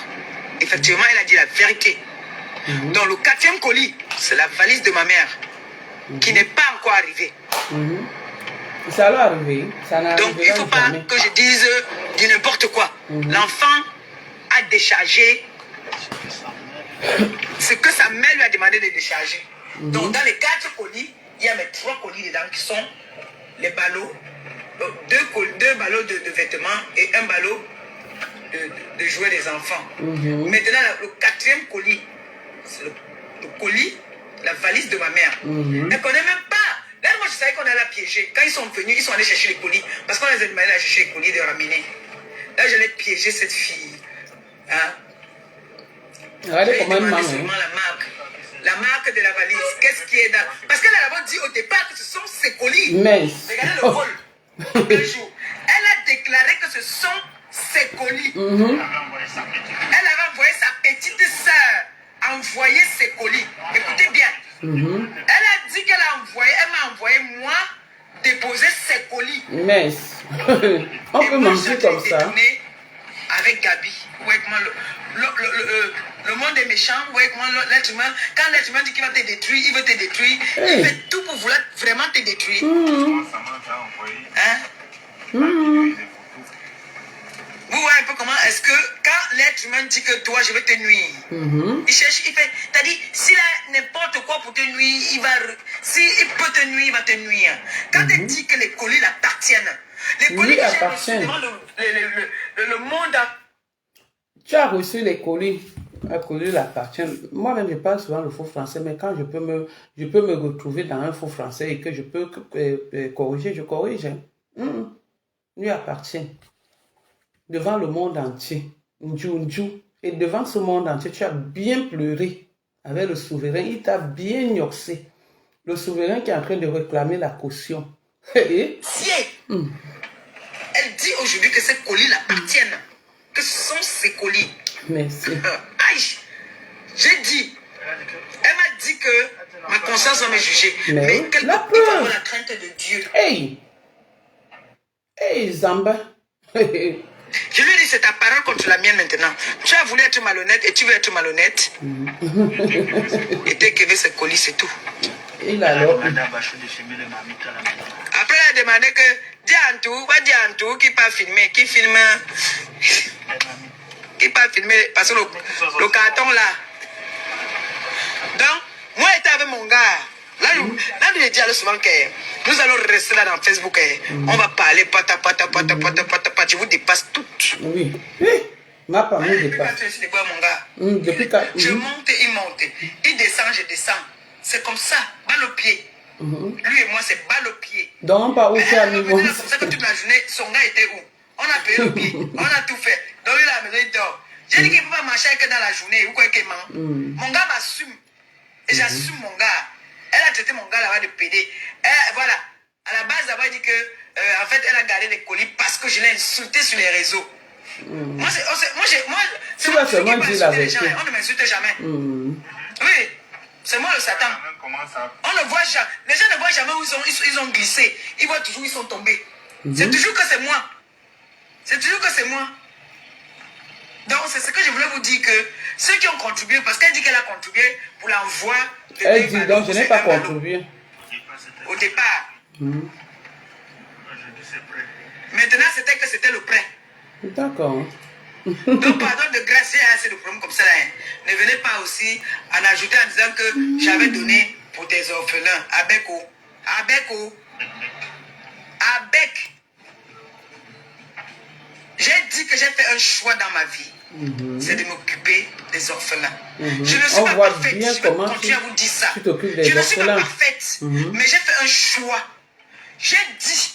B: Effectivement, elle a dit la vérité. Donc le 4e colis, c'est la valise de ma mère. Qui n'est pas encore arrivée.
A: Ça va arriver.
B: Donc il ne faut pas que je dise du n'importe quoi. L'enfant a déchargé ce que sa mère lui a demandé de décharger. Donc dans les 4 colis, il y a mes 3 colis dedans qui sont les ballots, 2 ballots de vêtements et un ballot de jouets des enfants. Maintenant, le 4e colis, c'est le colis, la valise de ma mère. Elle ne connaît même pas. Là, moi, je savais qu'on allait la piéger. Quand ils sont venus, ils sont allés chercher les colis. Parce qu'on les a demandé à chercher les colis, de ramener. Là, j'allais piéger cette fille. Hein?
A: Regardez comment elle
B: la marque de la valise. Qu'est-ce qui est dans... Parce qu'elle a d'abord dit au départ que ce sont ses colis.
A: Mais...
B: Regardez le vol. Le jour. Elle a déclaré que ce sont ses colis. Elle avait envoyé sa petite sœur envoyer ses colis. Écoutez bien. Elle a dit qu'elle m'a envoyé moi déposer ses colis.
A: Mais on peut manger comme ça.
B: Avec Gabi. Ouais, comment le monde est méchant. Ouais, comment l'être humain, quand l'être humain dit qu'il va te détruire, il veut te détruire. Il fait tout pour vouloir vraiment te détruire. Hein? Vous voyez un peu comment est-ce que quand l'être humain dit que toi je vais te nuire, il cherche, il fait, c'est-à-dire s'il a n'importe quoi pour te nuire, s'il peut te nuire, il va te nuire. Quand il dit que les colis l'appartiennent, les colis appartiennent. Le monde a...
A: Tu as reçu les colis. Les colis l'appartiennent. Moi-même, je parle souvent le faux français, mais quand je peux me retrouver dans un faux français et que je peux corriger, je corrige. Lui appartient. devant le monde entier. Ndjou. Et devant ce monde entier, tu as bien pleuré avec le souverain. Il t'a bien gnoxé. Le souverain qui est en train de réclamer la caution. Et
B: elle dit aujourd'hui que ces colis l'appartiennent. Que ce sont ses colis.
A: Merci.
B: Aïe. J'ai dit. Elle m'a dit que ma conscience va me juger. Mais quelle
A: la
B: peut avoir la crainte de Dieu.
A: Hey! Hey, Zamba!
B: Je lui ai dit, c'est ta parole contre la mienne maintenant. Tu as voulu être malhonnête et tu veux être malhonnête. Et dès qu'il veut ce colis, c'est tout.
A: Et là, alors...
B: Après, elle a demandé que Diantou, qui pas filmé, qui filme. Qui pas filmé, parce que le carton là. Donc, moi, j'étais avec mon gars. Là, je dis souvent que nous allons rester là dans Facebook. On va parler, pata. Je vous dépasse toutes.
A: Oui. Ma femme me dépasse.
B: Mon gars. Je monte, il monte. Il descend, je descends. C'est comme ça, balle au pied. Lui et moi, c'est balle au pied.
A: Donc, pas où tu as mis mon...
B: C'est pour ça que toute la journée, son gars était où? On a payé le pied, on a tout fait. Donc, il est à la maison, il dort. J'ai dit qu'il ne peut pas marcher avec dans la journée. Mon gars m'assume. Et j'assume mon gars. Elle a traité mon gars là-bas de pédé. Voilà. À la base, elle a dit que, en fait, elle a gardé des colis parce que je l'ai insulté sur les réseaux. Moi, c'est moi qui m'insulte les gens. On ne m'insulte jamais. Oui. C'est moi le Satan. On ne voit jamais. Les gens ne voient jamais où ils ont glissé. Ils voient toujours où ils sont tombés. C'est toujours que c'est moi. C'est toujours que c'est moi. Donc, c'est ce que je voulais vous dire que ceux qui ont contribué, parce qu'elle dit qu'elle a contribué pour l'envoi de...
A: Elle dit donc, je n'ai pas contribué.
B: Au départ. Maintenant, c'était le prêt.
A: D'accord.
B: Donc, pardon de grâce, j'ai assez de problèmes comme ça. Ne venez pas aussi en ajouter en disant que j'avais donné pour des orphelins. Abeko. J'ai dit que j'ai fait un choix dans ma vie. C'est de m'occuper des orphelins. Je ne suis pas parfaite. Je vais continuer à vous dire ça. Je ne suis pas parfaite. Mais j'ai fait un choix. J'ai dit,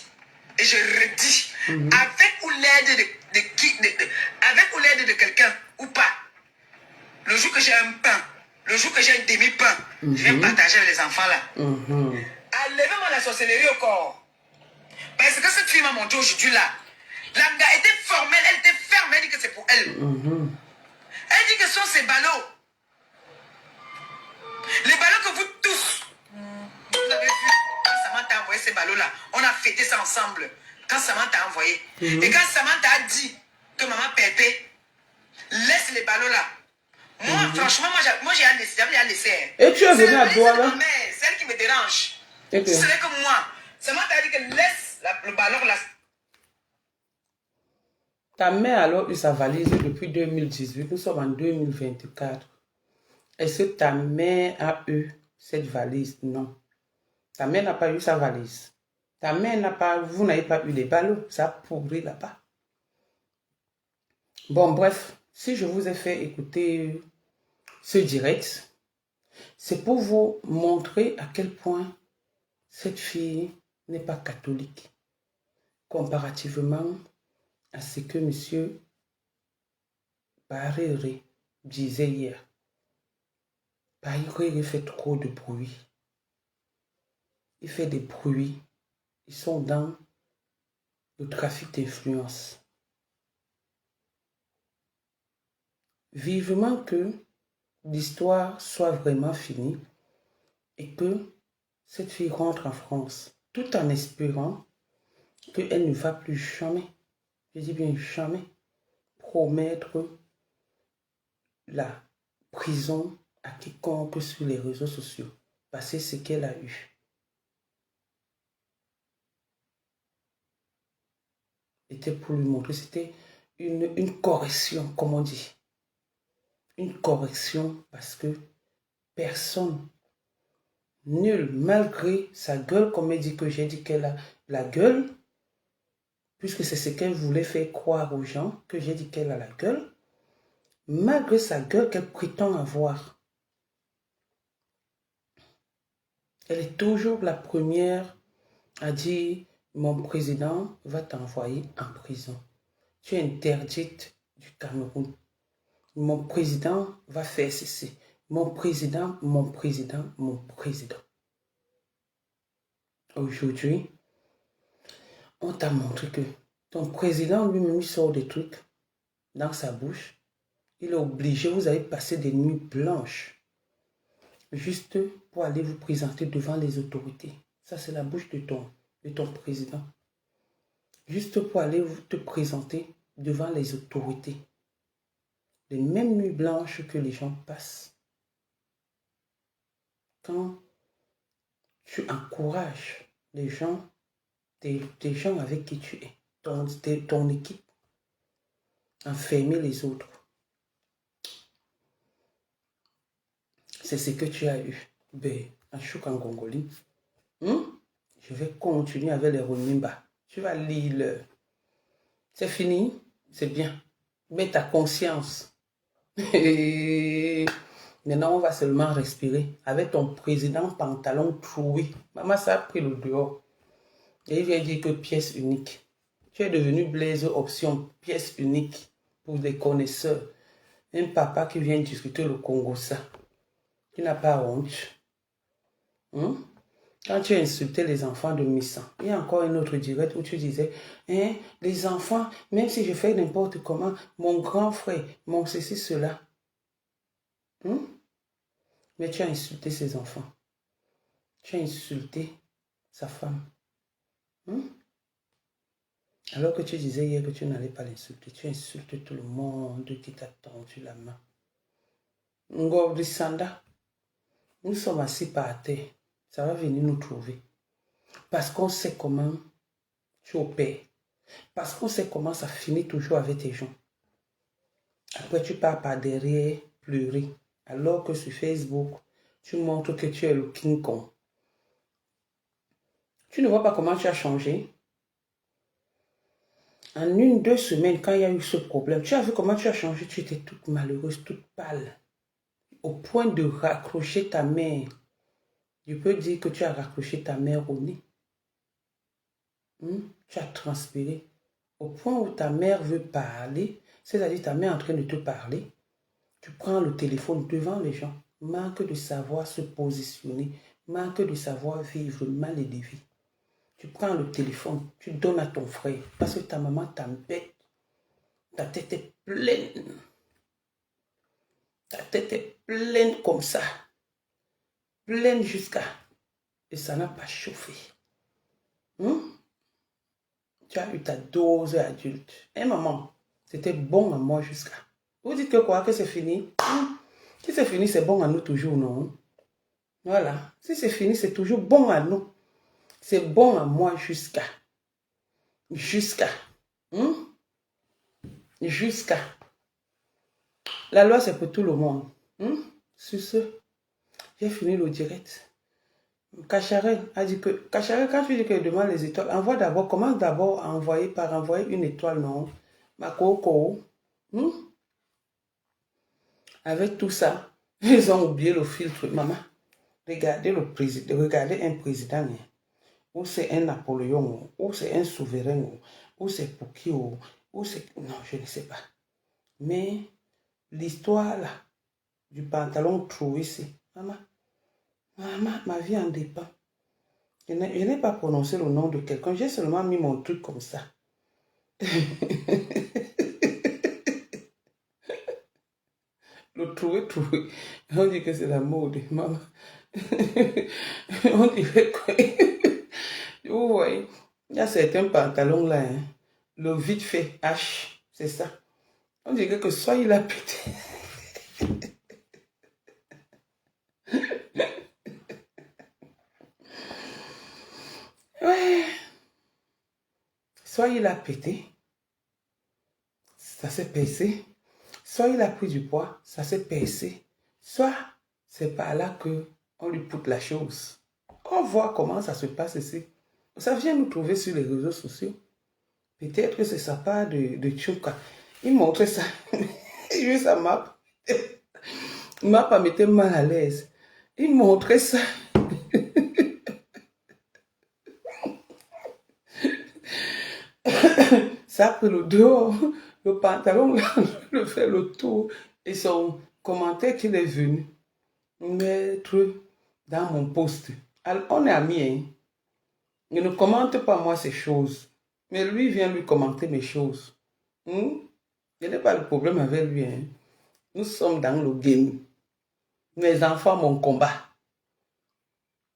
B: et je redis, avec ou l'aide avec ou l'aide de quelqu'un ou pas, le jour que j'ai un pain, le jour que j'ai un demi-pain, je vais partager avec les enfants là. Enlevez-moi la sorcellerie au corps. Parce que cette fille m'a montré aujourd'hui là. La gars était formelle, elle était ferme, elle dit que c'est pour elle. Elle dit que ce sont ses ballots. Les ballots que vous tous, vous avez vu, quand Samantha a envoyé ces ballots là, on a fêté ça ensemble. Quand Samantha a envoyé. Et quand Samantha a dit que maman Pépé laisse les ballots là. Moi, franchement, moi j'ai laissé.
A: Et tu es venu à toi là?
B: C'est elle qui me dérange. C'est que moi. Samantha a dit que laisse le ballon là.
A: Ta mère a alors eu sa valise depuis 2018. Nous sommes en 2024. Est-ce que ta mère a eu cette valise? Non. Ta mère n'a pas eu sa valise. Ta mère n'a pas... Vous n'avez pas eu les ballots. Ça a pourri là-bas. Bon, bref. Si je vous ai fait écouter ce direct, c'est pour vous montrer à quel point cette fille n'est pas catholique. Comparativement à ce que M. Barréré disait hier. Barréré fait trop de bruit. Il fait des bruits. Ils sont dans le trafic d'influence. Vivement que l'histoire soit vraiment finie et que cette fille rentre en France, tout en espérant qu'elle ne va plus jamais, je dis bien jamais, promettre la prison à quiconque sur les réseaux sociaux. Parce que c'est ce qu'elle a eu. C'était pour lui montrer, c'était une correction, comme on dit. Une correction parce que personne, nul, malgré sa gueule, comme elle dit que j'ai dit qu'elle a la gueule, puisque c'est ce qu'elle voulait faire croire aux gens, que j'ai dit qu'elle a la gueule, malgré sa gueule qu'elle prétend avoir. Elle est toujours la première à dire « Mon président va t'envoyer en prison. Tu es interdite du Cameroun. Mon président va faire ceci. Mon président, mon président, mon président. Aujourd'hui, on t'a montré que ton président lui-même sort des trucs dans sa bouche. Il est obligé, vous avez passé des nuits blanches juste pour aller vous présenter devant les autorités. Ça, c'est la bouche de ton président. Juste pour aller te présenter devant les autorités. Les mêmes nuits blanches que les gens passent. Quand tu encourages les gens, des gens avec qui tu es, ton équipe, enfermer les autres. C'est ce que tu as eu. Ben, un chouk en Gongoli. Je vais continuer avec les Ronimba. Tu vas lire. C'est fini, c'est bien. Mets ta conscience. Maintenant, on va seulement respirer. Avec ton président pantalon troué. Maman, ça a pris le dehors. Et il vient dire que pièce unique. Tu es devenu Blaise Option, pièce unique pour des connaisseurs. Un papa qui vient discuter le Congo, ça. Qui n'a pas honte. Quand tu as insulté les enfants de Missan, il y a encore un autre direct où tu disais, les enfants, même si je fais n'importe comment, mon grand frère, mon ceci, cela. Mais tu as insulté ses enfants. Tu as insulté sa femme. Alors que tu disais hier que tu n'allais pas l'insulter, tu insultes tout le monde qui t'a tendu la main. Ngobrisanda, nous sommes assis par terre. Ça va venir nous trouver. Parce qu'on sait comment tu opères. Parce qu'on sait comment ça finit toujours avec tes gens. Après, tu pars par derrière pleurer. Alors que sur Facebook, tu montres que tu es le King Kong. Tu ne vois pas comment tu as changé. En 1-2 semaines, quand il y a eu ce problème, tu as vu comment tu as changé. Tu étais toute malheureuse, toute pâle. Au point de raccrocher ta mère. Je peux dire que tu as raccroché ta mère au nez. Tu as transpiré. Au point où ta mère veut parler, c'est-à-dire ta mère est en train de te parler, tu prends le téléphone devant les gens. Manque de savoir se positionner. Manque de savoir vivre mal et de vie. Tu prends le téléphone, tu donnes à ton frère. Parce que ta maman t'embête. Ta tête est pleine. Ta tête est pleine comme ça. Pleine jusqu'à... Et ça n'a pas chauffé. Tu as eu ta dose adulte. Maman, c'était bon à moi jusqu'à... Vous dites que quoi? Que c'est fini? Si c'est fini, c'est bon à nous toujours, non? Voilà. Si c'est fini, c'est toujours bon à nous. C'est bon à moi jusqu'à... Jusqu'à... Jusqu'à... La loi, c'est pour tout le monde. Sur ce, j'ai fini le direct. Cacharel a dit que... Cacharel, quand tu dis que demande les étoiles, envoie d'abord, commence d'abord à envoyer par envoyer une étoile, non? Ma coco. Avec tout ça, ils ont oublié le filtre. Maman, regardez le président, regardez un président. Ou c'est un Napoléon, ou c'est un souverain, ou c'est Poukio, ou c'est... Non, je ne sais pas. Mais l'histoire là, du pantalon troué ici, maman, ma vie en dépend. Je n'ai pas prononcé le nom de quelqu'un, j'ai seulement mis mon truc comme ça. Le troué. On dit que c'est la mode, maman. On dirait quoi? Vous voyez, il y a certains pantalons là, le vite fait H, c'est ça. On dirait que soit il a pété. Ouais. Soit il a pété, ça s'est percé. Soit il a pris du poids, ça s'est percé. Soit c'est par là qu'on lui pousse la chose. On voit comment ça se passe ici. Ça vient nous trouver sur les réseaux sociaux. Peut-être que c'est sa part de Tchouka. Il montrait ça. Juste ça m'a pas mis mal à l'aise. Il montrait ça. sape le dehors, le pantalon, là, le fait le tour. Et son commentaire qu'il est venu mettre dans mon post. Alors, on est amis, hein. Il ne commente pas moi ces choses. Mais lui vient lui commenter mes choses. Je n'ai pas de problème avec lui, hein. Nous sommes dans le game. Mes enfants, mon combat.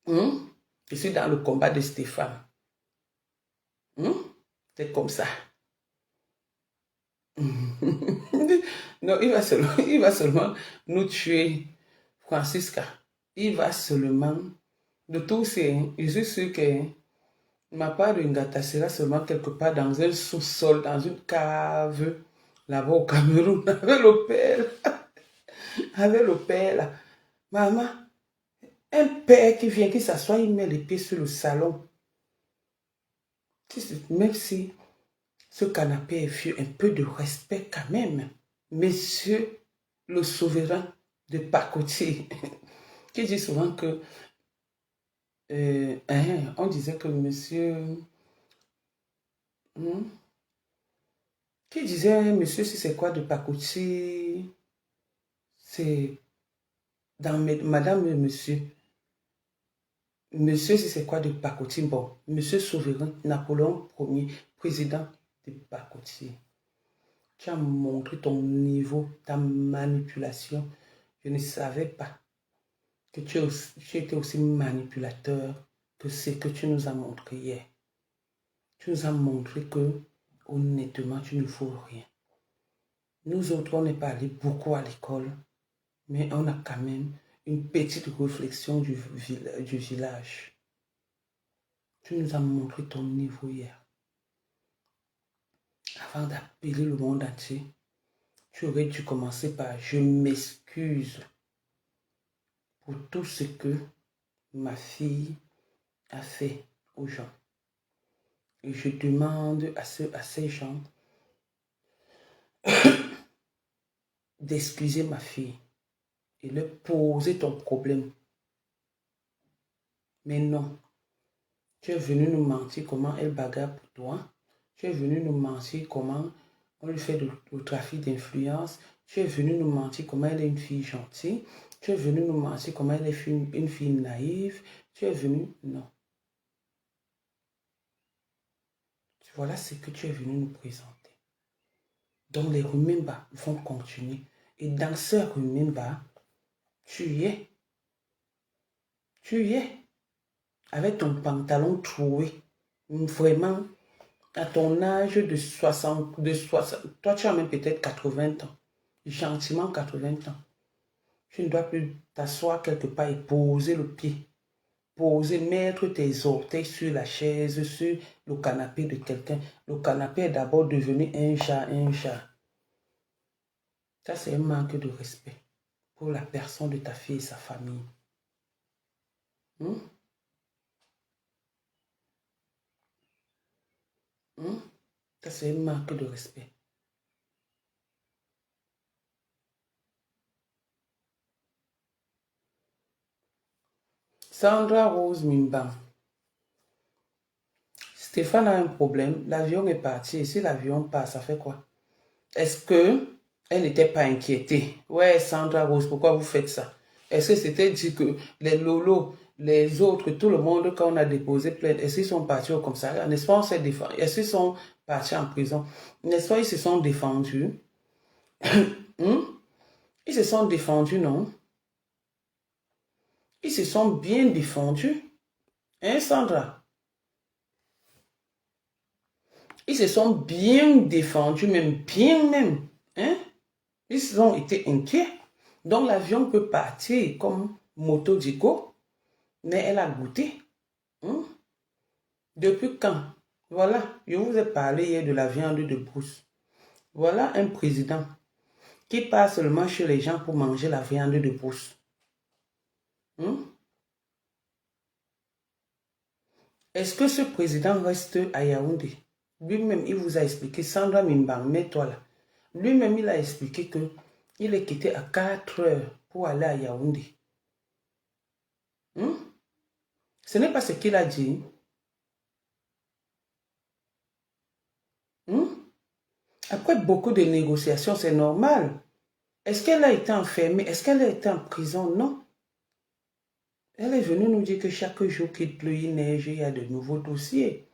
A: Je suis dans le combat de Stéphane. C'est comme ça. Non, il va seulement nous tuer, Francisca. Il va seulement, de tous ces, je suis sûr que ma part de Ngata sera seulement quelque part dans un sous-sol, dans une cave, là-bas au Cameroun, avec le père. Avec le père, là. Maman, un père qui vient, qui s'assoit, il met les pieds sur le salon. Même si ce canapé est vieux, un peu de respect quand même. Monsieur le souverain de Pakoti, qui dit souvent que on disait que monsieur qui disait monsieur si c'est quoi de Pakoti, c'est dans madame et monsieur si c'est quoi de Pakoti, bon, monsieur souverain Napoléon Ier, président de Pakoti. Tu as montré ton niveau, ta manipulation. Je ne savais pas que tu étais aussi manipulateur que ce que tu nous as montré hier. Tu nous as montré que, honnêtement, tu ne vaux rien. Nous autres, on n'est pas allés beaucoup à l'école, mais on a quand même une petite réflexion du village. Tu nous as montré ton niveau hier. Avant d'appeler le monde entier, tu aurais dû commencer par « Je m'excuse pour tout ce que ma fille a fait aux gens. Et je demande à ces gens d'excuser ma fille et leur poser ton problème. » Mais non. Tu es venu nous mentir comment elle bagarre pour toi. Tu es venu nous mentir comment on lui fait le trafic d'influence. Tu es venu nous mentir comment elle est une fille gentille. Tu es venu nous mentir comment elle est une fille naïve. Tu es venu... Non. Voilà ce que tu es venu nous présenter. Donc les Rumimba vont continuer. Et dans ce Rumimba, tu y es. Tu y es. Avec ton pantalon troué. Vraiment, à ton âge de 60... Toi, tu as même peut-être 80 ans. Gentiment 80 ans. Tu ne dois plus t'asseoir quelque part et poser le pied. Poser, mettre tes orteils sur la chaise, sur le canapé de quelqu'un. Le canapé est d'abord devenu un chat. Ça, c'est un manque de respect pour la personne de ta fille et sa famille. Ça, c'est un manque de respect. Sandra Rose Mimban. Stéphane a un problème. L'avion est parti. Et si l'avion part, ça fait quoi? Est-ce que elle n'était pas inquiétée? Ouais, Sandra Rose, pourquoi vous faites ça? Est-ce que c'était dit que les lolos, les autres, tout le monde, quand on a déposé plainte, est-ce qu'ils sont partis au commissariat? N'est-ce pas, on s'est défendu? Est-ce qu'ils sont partis en prison? N'est-ce pas, ils se sont défendus? Ils se sont défendus, non? Ils se sont bien défendus. Hein, Sandra? Ils se sont bien défendus, même bien même. Hein? Ils ont été inquiets. Donc l'avion peut partir comme moto Dico, mais elle a goûté. Depuis quand? Voilà, je vous ai parlé hier de la viande de brousse. Voilà un président qui part seulement chez les gens pour manger la viande de brousse. Est-ce que ce président reste à Yaoundé? Lui-même, il vous a expliqué, Sandra Mimban, mets-toi là. Lui-même, il a expliqué que il est quitté à 4 heures pour aller à Yaoundé. Ce n'est pas ce qu'il a dit. beaucoup de négociations, c'est normal. Est-ce qu'elle a été enfermée? Est-ce qu'elle a été en prison? Non. Elle est venue nous dire que chaque jour qu'il pleut, il neige, il y a de nouveaux dossiers.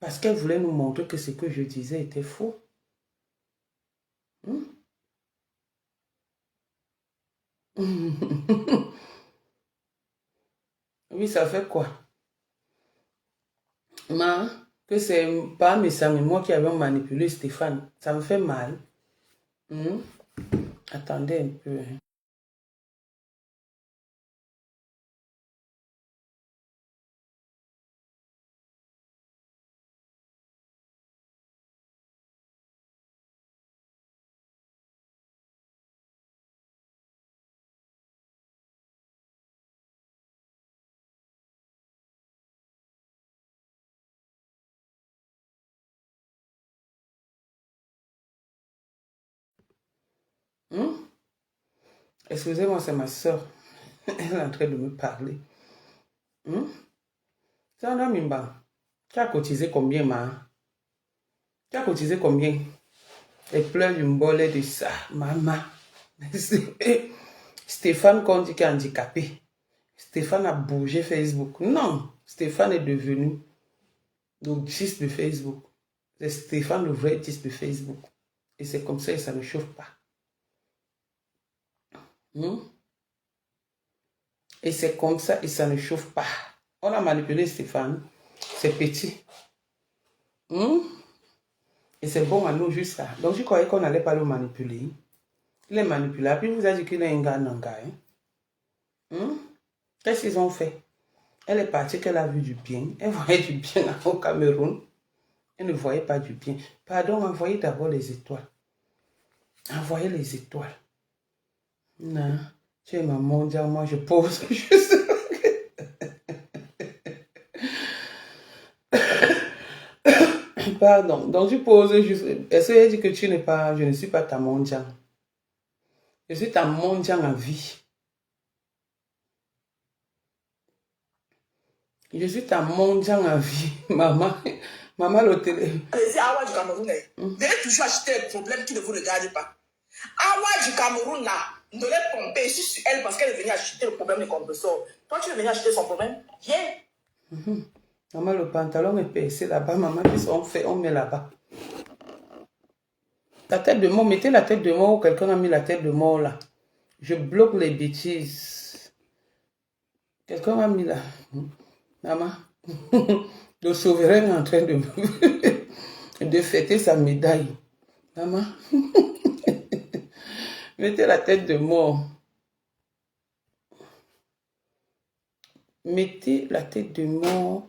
A: Parce qu'elle voulait nous montrer que ce que je disais était faux. Oui, ça fait quoi? Que c'est pas mes amis, moi qui avais manipulé Stéphane. Ça me fait mal. Attendez un peu. Excusez-moi, c'est ma soeur. Elle est en train de me parler. Sandra Mimba, tu as cotisé combien, ma? Tu as cotisé combien? Les pleurs du mbolé de ça, maman. Stéphane, qu'on dit qu'il est handicapé. Stéphane a bougé Facebook. Non, Stéphane est devenu le 10 de Facebook. C'est Stéphane le vrai 10 de Facebook. Et c'est comme ça et ça ne chauffe pas. Et c'est comme ça et ça ne chauffe pas. On a manipulé Stéphane. C'est petit. Et c'est bon à nous jusqu'à. Donc je croyais qu'on n'allait pas le manipuler. Il est manipulable. Puis il vous a dit qu'il est un gars nanga. Qu'est-ce qu'ils ont fait? Elle est partie qu'elle a vu du bien. Elle voyait du bien au Cameroun. Elle ne voyait pas du bien. Pardon, envoyez d'abord les étoiles. Envoyez les étoiles. Non. Tu es ma mondiale, moi je pose juste. Pardon. Donc je pose juste. Est-ce qu'elle dit que tu n'es pas. Je ne suis pas ta mondiale. Je suis ta mondiale en vie. Je suis ta mondiale en vie, maman. Maman, le télé.
B: C'est Awa du Cameroun. Vous allez toujours acheter les problèmes qui ne vous regardent pas. Awa du Cameroun, là, ne l'est pompé ici sur elle parce qu'elle est venue acheter le problème de compresseur. Toi, tu es venu acheter son problème? Viens.
A: Maman, le pantalon est percé là-bas. Maman, qu'est-ce qu'on fait? On met là-bas. La tête de mort, mettez la tête de mort ou quelqu'un a mis la tête de mort là. Je bloque les bêtises. Quelqu'un a mis là. Maman, le souverain est en train de fêter sa médaille. Maman, mettez la tête de mort. Mettez la tête de mort.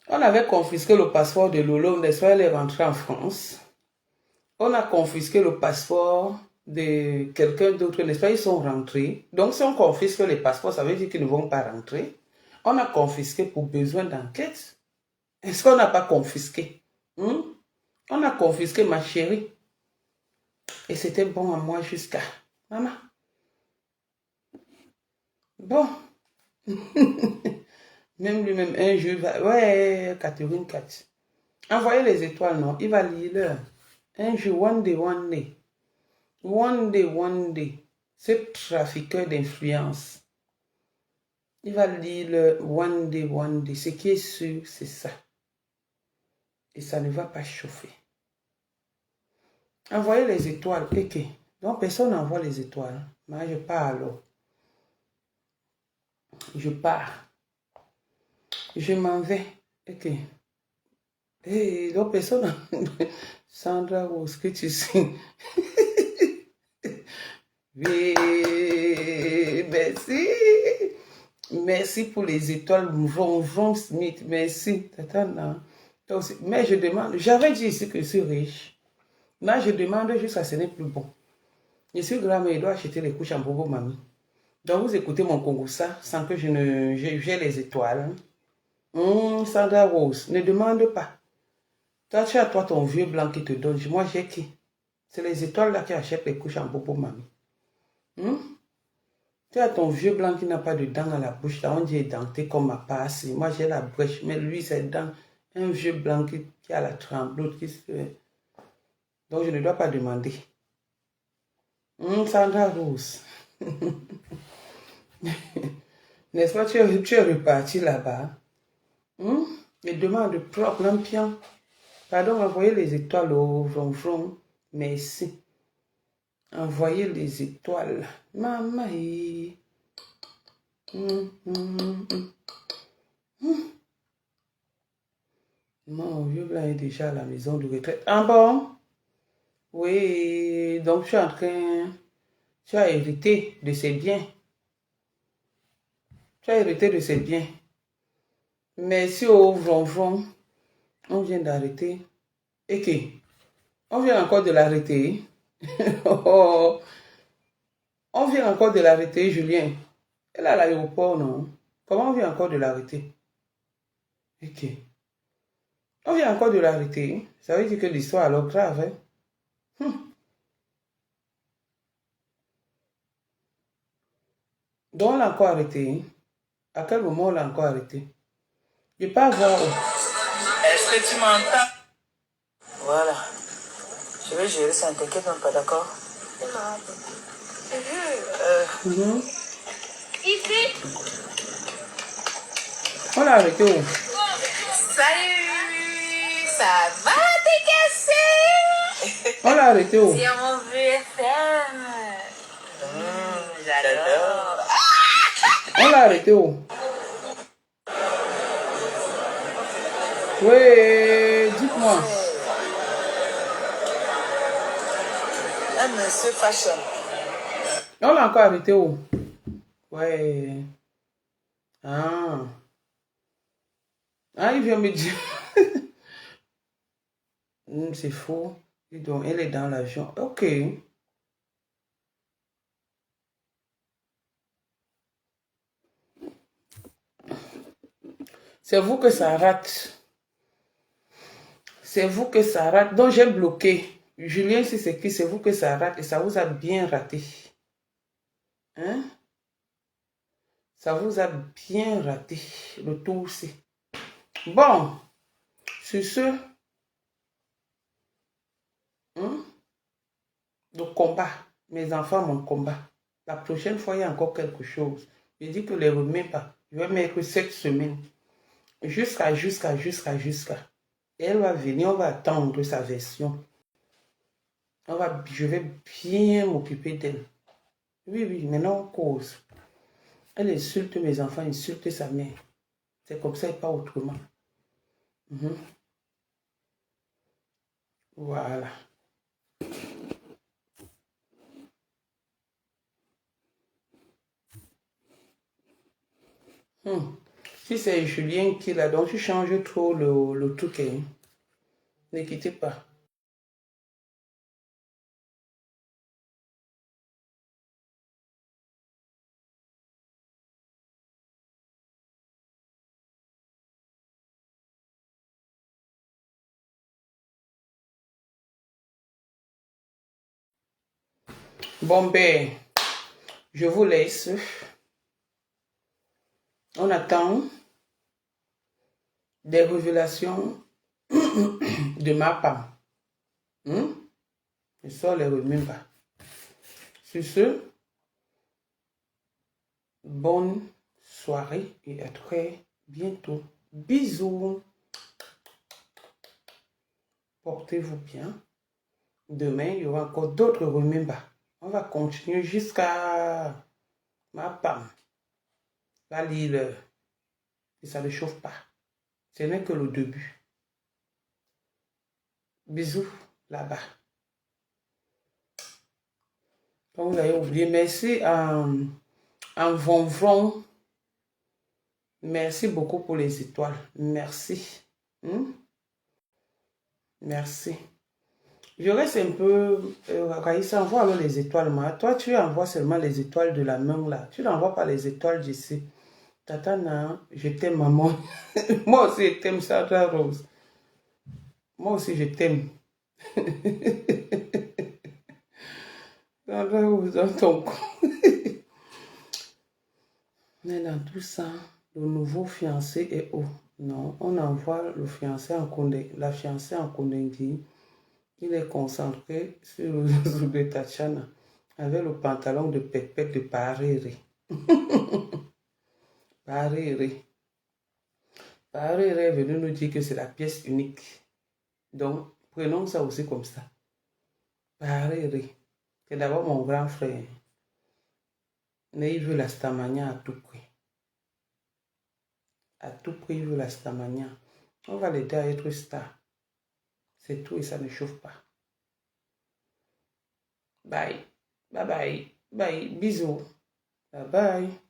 A: On avait confisqué le passeport de Lolo, n'est-ce pas, elle est rentrée en France. On a confisqué le passeport de quelqu'un d'autre, n'est-ce pas, ils sont rentrés. Donc si on confisque les passeports, ça veut dire qu'ils ne vont pas rentrer. On a confisqué pour besoin d'enquête. Est-ce qu'on n'a pas confisqué? On a confisqué, ma chérie. Et c'était bon à moi jusqu'à... Maman. Bon. Même lui-même, un jour, va... Ouais, Catherine 4. Envoyez les étoiles, non? Il va lire leur. Un jour, one day, one day. One day, one day. Ce trafiqueur d'influence. Il va lire le one day, one day. Ce qui est sûr, c'est ça. Et ça ne va pas chauffer. Envoyez les étoiles. Ok. Donc, personne n'envoie les étoiles. Moi, je pars alors. Je pars. Je m'en vais. Ok. Et donc, personne... Sandra, où est-ce que tu sais? Oui, merci. Merci pour les étoiles. Von Smith, merci. Mais je demande, j'avais dit ici que je suis riche. Là, je demande juste à ce n'est plus bon. Je suis grand, mais il doit acheter les couches en bobo, mamie. Donc, vous écoutez mon Congossa sans que j'ai les étoiles. Sandra Rose, ne demande pas. Toi, tu as toi ton vieux blanc qui te donne. Moi, j'ai qui? C'est les étoiles là qui achètent les couches en bobo, mamie. Tu as ton vieux blanc qui n'a pas de dents à la bouche. Là, on dit édenté comme ma passe. Moi, j'ai la brèche. Mais lui, c'est dents. Un vieux blanc qui a la tremblote. Donc, je ne dois pas demander. Sandra Rose. N'est-ce pas, tu es reparti là-bas. Et demande propre, lampion. Pardon, envoyez les étoiles au front. Merci. Envoyez les étoiles. Maman. Mon vieux blanc est déjà à la maison de retraite. Ah bon? Oui, donc tu es en train... Tu as hérité de ses biens. Tu as hérité de ses biens. Merci au vron. On vient d'arrêter. Et qui? On vient encore de l'arrêter. On vient encore de l'arrêter, Julien. Elle est à l'aéroport, non? Comment on vient encore de l'arrêter? Ok. On vient encore de l'arrêter. Ça veut dire que l'histoire est alors grave, hein? Donc on l'a encore arrêté. À quel moment on l'a encore arrêté? Je ne peux pas voir.
B: Est-ce que tu m'entends? Voilà. Je vais gérer ça, ne t'inquiète même pas, d'accord?
D: Ici.
A: On l'a arrêté où?
D: Salut. Ça va, t'es cassé?
A: On l'a arrêté où?
D: C'est mon VFM. J'adore.
A: On l'a arrêté où? Oui, dites-moi.
B: Un monsieur fashion.
A: On l'a encore arrêté où? Ouais. Ah. Ah, il vient me dire. C'est faux. Donc, elle est dans l'avion. Ok. C'est vous que ça rate. C'est vous que ça rate. Donc, j'ai bloqué. Julien, si c'est qui, c'est vous que ça rate. Et ça vous a bien raté. Hein? Ça vous a bien raté. Le tout aussi. Bon. Sur ce. Le combat. Mes enfants, mon combat. La prochaine fois, il y a encore quelque chose. Je dis que les remets pas. Je vais mettre cette semaine. Jusqu'à. Et elle va venir, on va attendre sa version. Je vais bien m'occuper d'elle. Oui, maintenant on cause. Elle insulte mes enfants, insulte sa mère. C'est comme ça et pas autrement. Voilà. Si c'est Julien qui l'a, donc tu changes trop le truc. Hein. Ne quittez pas. Bon ben, je vous laisse. On attend des révélations de ma femme. Je sors les remembers. Sur ce, bonne soirée et à très bientôt. Bisous. Portez-vous bien. Demain, il y aura encore d'autres remembers. On va continuer jusqu'à ma femme. La Lille. Et ça ne chauffe pas. Ce n'est que le début. Bisous là-bas. Comme vous avez oublié, merci en Vonvron. Merci beaucoup pour les étoiles. Merci. Merci. Je reste un peu... Raïssa, envoie alors les étoiles. Moi. Toi, tu envoies seulement les étoiles de la main là. Tu n'envoies pas les étoiles d'ici. Tatana, je t'aime, maman. Moi aussi, je t'aime, Sandra Rose. Moi aussi, je t'aime. Dans ton cou. Mais dans tout ça, le nouveau fiancé est où? Non, on envoie le fiancé en Condé. La fiancée en Condé dit qu'il est concentré sur le jour de Tachana avec le pantalon de pépette de Paréré. Paréré. Paréré est venu nous dire que c'est la pièce unique. Donc, prenons ça aussi comme ça. Paréré. C'est d'abord mon grand frère. Mais il veut la Stamania à tout prix. À tout prix, il veut la Stamania. On va l'aider à être star. C'est tout et ça ne chauffe pas. Bye. Bye bye. Bye. Bisous. Bye bye.